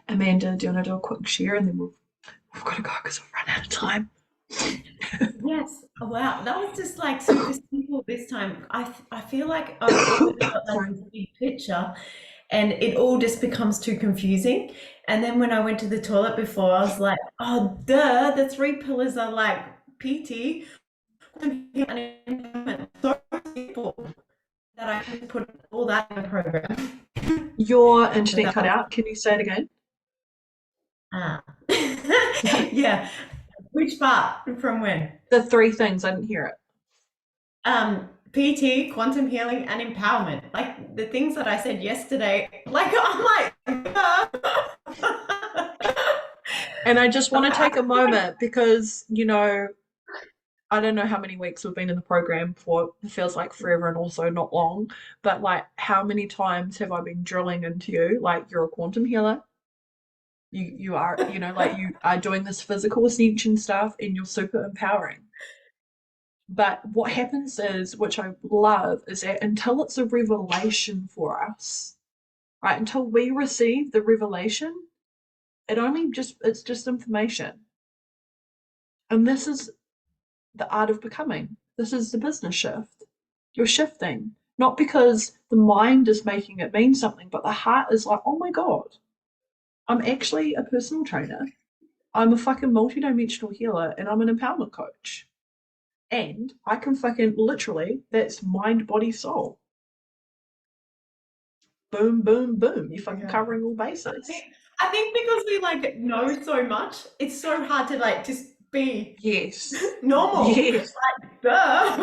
A: Amanda, do you want to do a quick share, and then we've got to go because we've run out of time.
F: Yes. Oh, wow. That was just like super simple this time. I feel like I've always got like a big picture, and it all just becomes too confusing. And then when I went to the toilet before, I was like, oh, duh, the 3 pillars are like PT, and so simple that I can put all that in a program.
A: Your internet cut out. Can you say it again?
F: Yeah. Which part from when?
A: The 3 things. I didn't hear it.
F: PT, quantum healing, and empowerment. Like the things that I said yesterday, like I'm like,
A: and I just want to take a moment because, you know, I don't know how many weeks we've been in the program for. It feels like forever and also not long. But like, how many times have I been drilling into you? Like, you're a quantum healer. You are, you know, like you are doing this physical ascension stuff and you're super empowering. But what happens is, which I love, is that until it's a revelation for us, right? Until we receive the revelation, it's just information. And this is the art of becoming. This is the business shift. You're shifting, not because the mind is making it mean something, but the heart is like, oh my God, I'm actually a personal trainer. I'm a fucking multidimensional healer and I'm an empowerment coach. And I can fucking literally, that's mind, body, soul. Boom, boom, boom. You're fucking covering all bases.
F: I think because we like know so much, it's so hard to like just be normal.
A: Yes.
F: Like, duh.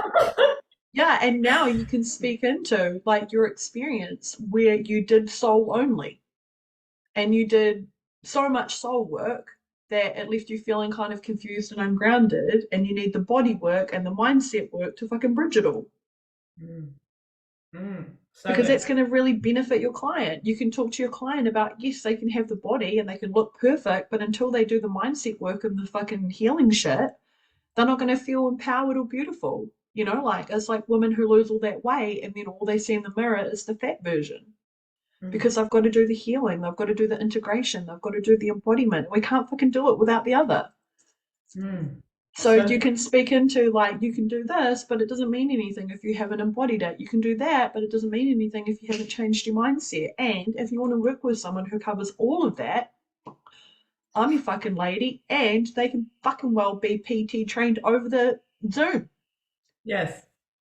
A: Yeah, and now you can speak into like your experience where you did soul only and you did so much soul work that it left you feeling kind of confused and ungrounded, and you need the body work and the mindset work to fucking bridge it all.
F: So
A: because
F: good.
A: that's going to really benefit your client. You can talk to your client about, yes, they can have the body and they can look perfect, but until they do the mindset work and the fucking healing shit, they're not going to feel empowered or beautiful. You know, like it's like women who lose all that weight and then all they see in the mirror is the fat version. Because they've got to do the healing, they've got to do the integration, they've got to do the embodiment. We can't fucking do it without the other. So you can speak into like, you can do this, but it doesn't mean anything if you haven't embodied it. You can do that, but it doesn't mean anything if you haven't changed your mindset. And if you want to work with someone who covers all of that, I'm your fucking lady, and they can fucking well be PT trained over the Zoom.
F: Yes.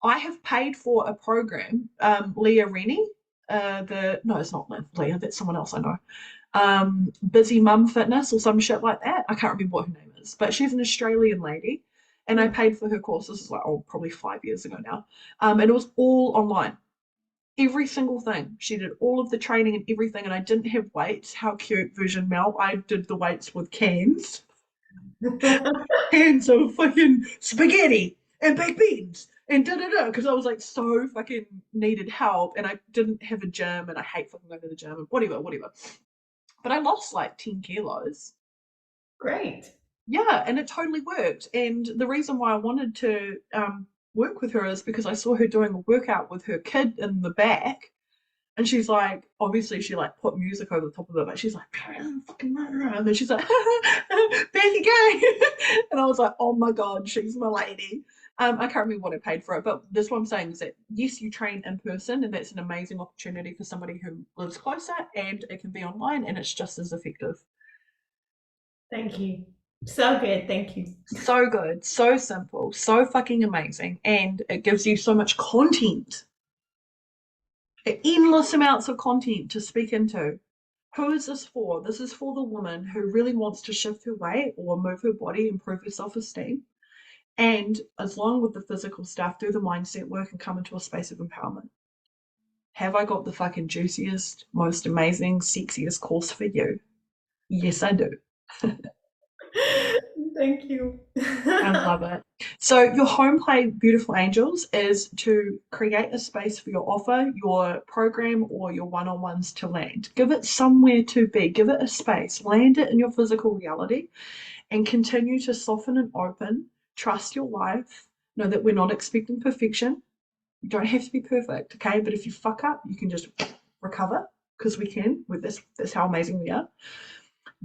A: I have paid for a program, Leah Rennie, no, it's not Leah, that's someone else I know. Busy Mum Fitness or some shit like that. I can't remember what her name is, but she's an Australian lady, and I paid for her course. This is like, probably 5 years ago now. And it was all online. Every single thing. She did all of the training and everything, and I didn't have weights. How cute, version Mel. I did the weights with cans. Cans of fucking spaghetti and baked beans and because I was like so fucking needed help, and I didn't have a gym, and I hate fucking going to the gym and whatever. But I lost like 10 kilos.
F: Great.
A: Yeah, and it totally worked. And the reason why I wanted to work with her is because I saw her doing a workout with her kid in the back. And she's like, obviously she like put music over the top of it, but she's like, fucking, and then she's like, back again. And I was like, oh my God, she's my lady. I can't remember what I paid for it, but this what I'm saying is that yes, you train in person, and that's an amazing opportunity for somebody who lives closer, and it can be online, and it's just as effective.
F: Thank you. So good. Thank you.
A: So good, so simple, so fucking amazing, and it gives you so much content. Endless amounts of content to speak into. Who is this for? This is for the woman who really wants to shift her weight or move her body, improve her self-esteem, and as long with the physical stuff, do the mindset work and come into a space of empowerment. Have I got the fucking juiciest, most amazing, sexiest course for you? Yes, I do.
F: Thank you.
A: I love it. So your home play, beautiful angels, is to create a space for your offer, your program, or your one-on-ones to land. Give it somewhere to be. Give it a space. Land it in your physical reality and continue to soften and open. Trust your life. Know that we're not expecting perfection. You don't have to be perfect, okay? But if you fuck up, you can just recover, because we can with this. That's how amazing we are.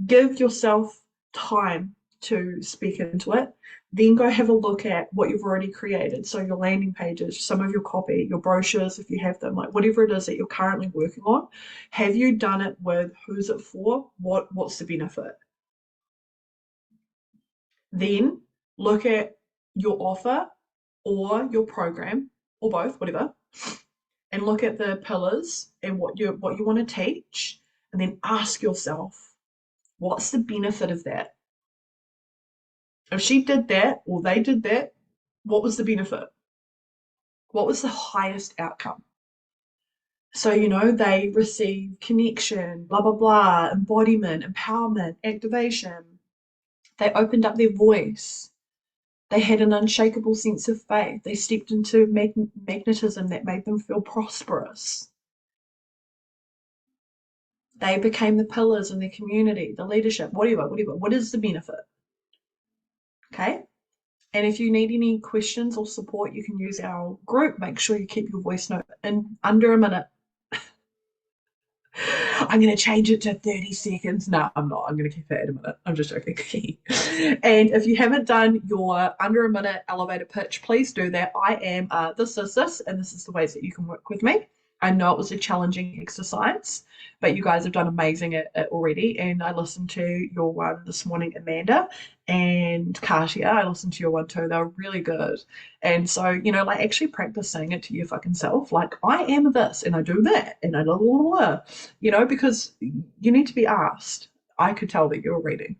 A: Give yourself time to speak into it. Then go have a look at what you've already created. So your landing pages, some of your copy, your brochures, if you have them, like whatever it is that you're currently working on. Have you done it with who's it for? What's the benefit? Then look at your offer or your program or both, whatever, and look at the pillars and what you want to teach, and then ask yourself, what's the benefit of that? If she did that or they did that, what was the benefit? What was the highest outcome? So, they receive connection, blah, blah, blah, embodiment, empowerment, activation. They opened up their voice. They had an unshakable sense of faith. They stepped into magnetism that made them feel prosperous. They became the pillars in their community, the leadership, whatever. What is the benefit? Okay. And if you need any questions or support, you can use our group. Make sure you keep your voice note in under a minute. I'm going to change it to 30 seconds. No, I'm not. I'm going to keep it at a minute. I'm just joking. And if you haven't done your under a minute elevator pitch, please do that. I am this, and this is the ways that you can work with me. I know it was a challenging exercise, but you guys have done amazing at it already. And I listened to your one this morning, Amanda, and Katia. I listened to your one too. They were really good. And so, like actually practice saying it to your fucking self. Like, I am this and I do that and I blah, blah, blah, because you need to be asked. I could tell that you're reading.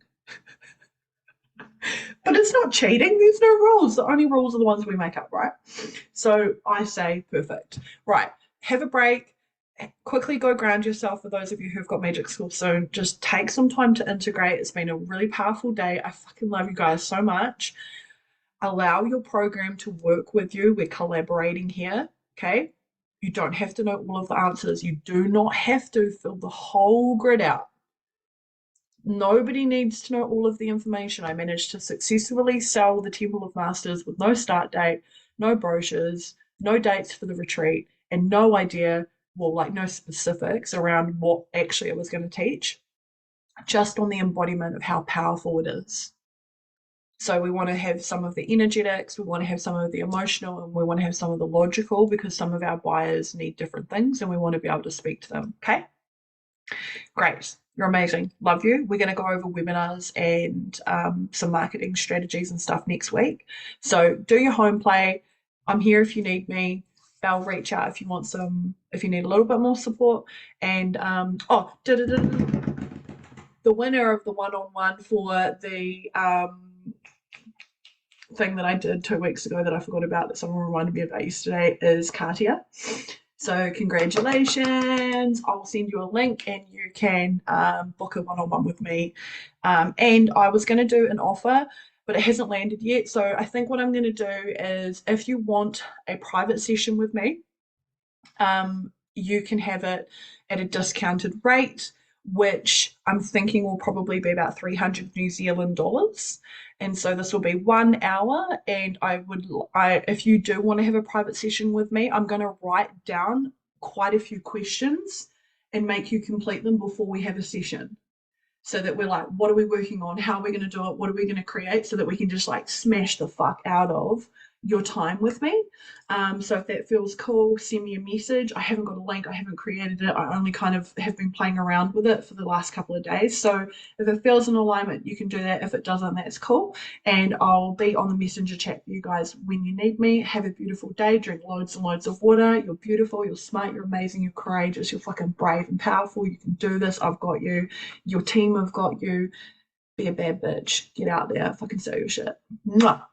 A: But it's not cheating. There's no rules. The only rules are the ones we make up, right? So I say perfect. Right. Have a break. Quickly go ground yourself. For those of you who've got magic school soon, just take some time to integrate. It's been a really powerful day. I fucking love you guys so much. Allow your program to work with you. We're collaborating here, okay? You don't have to know all of the answers. You do not have to fill the whole grid out. Nobody needs to know all of the information. I managed to successfully sell the Temple of Masters with no start date, no brochures, no dates for the retreat, and no idea, no specifics around what actually I was going to teach, just on the embodiment of how powerful it is. So we want to have some of the energetics, we want to have some of the emotional, and we want to have some of the logical, because some of our buyers need different things and we want to be able to speak to them. Okay? Great. You're amazing. Love you. We're going to go over webinars and some marketing strategies and stuff next week. So do your home play. I'm here if you need me. Belle, reach out if you want if you need a little bit more support. And the winner of the one-on-one for the thing that I did 2 weeks ago that I forgot about, that someone reminded me about yesterday, is Katia. So congratulations. I'll send you a link and you can book a one-on-one with me. And I was going to do an offer, but it hasn't landed yet. So I think what I'm going to do is, if you want a private session with me, you can have it at a discounted rate, which I'm thinking will probably be about 300 New Zealand dollars. And so this will be 1 hour. And if you do want to have a private session with me, I'm going to write down quite a few questions and make you complete them before we have a session. So that we're like, what are we working on? How are we going to do it? What are we going to create? So that we can just like smash the fuck out of your time with me. So if that feels cool, send me a message. I haven't got a link. I haven't created it. I only kind of have been playing around with it for the last couple of days. So if it feels in alignment, you can do that. If it doesn't, that's cool. And I'll be on the messenger chat for you guys when you need me. Have a beautiful day. Drink loads and loads of water. You're beautiful. You're smart. You're amazing. You're courageous. You're fucking brave and powerful. You can do this. I've got you. Your team have got you. Be a bad bitch. Get out there. Fucking sell your shit. Mwah.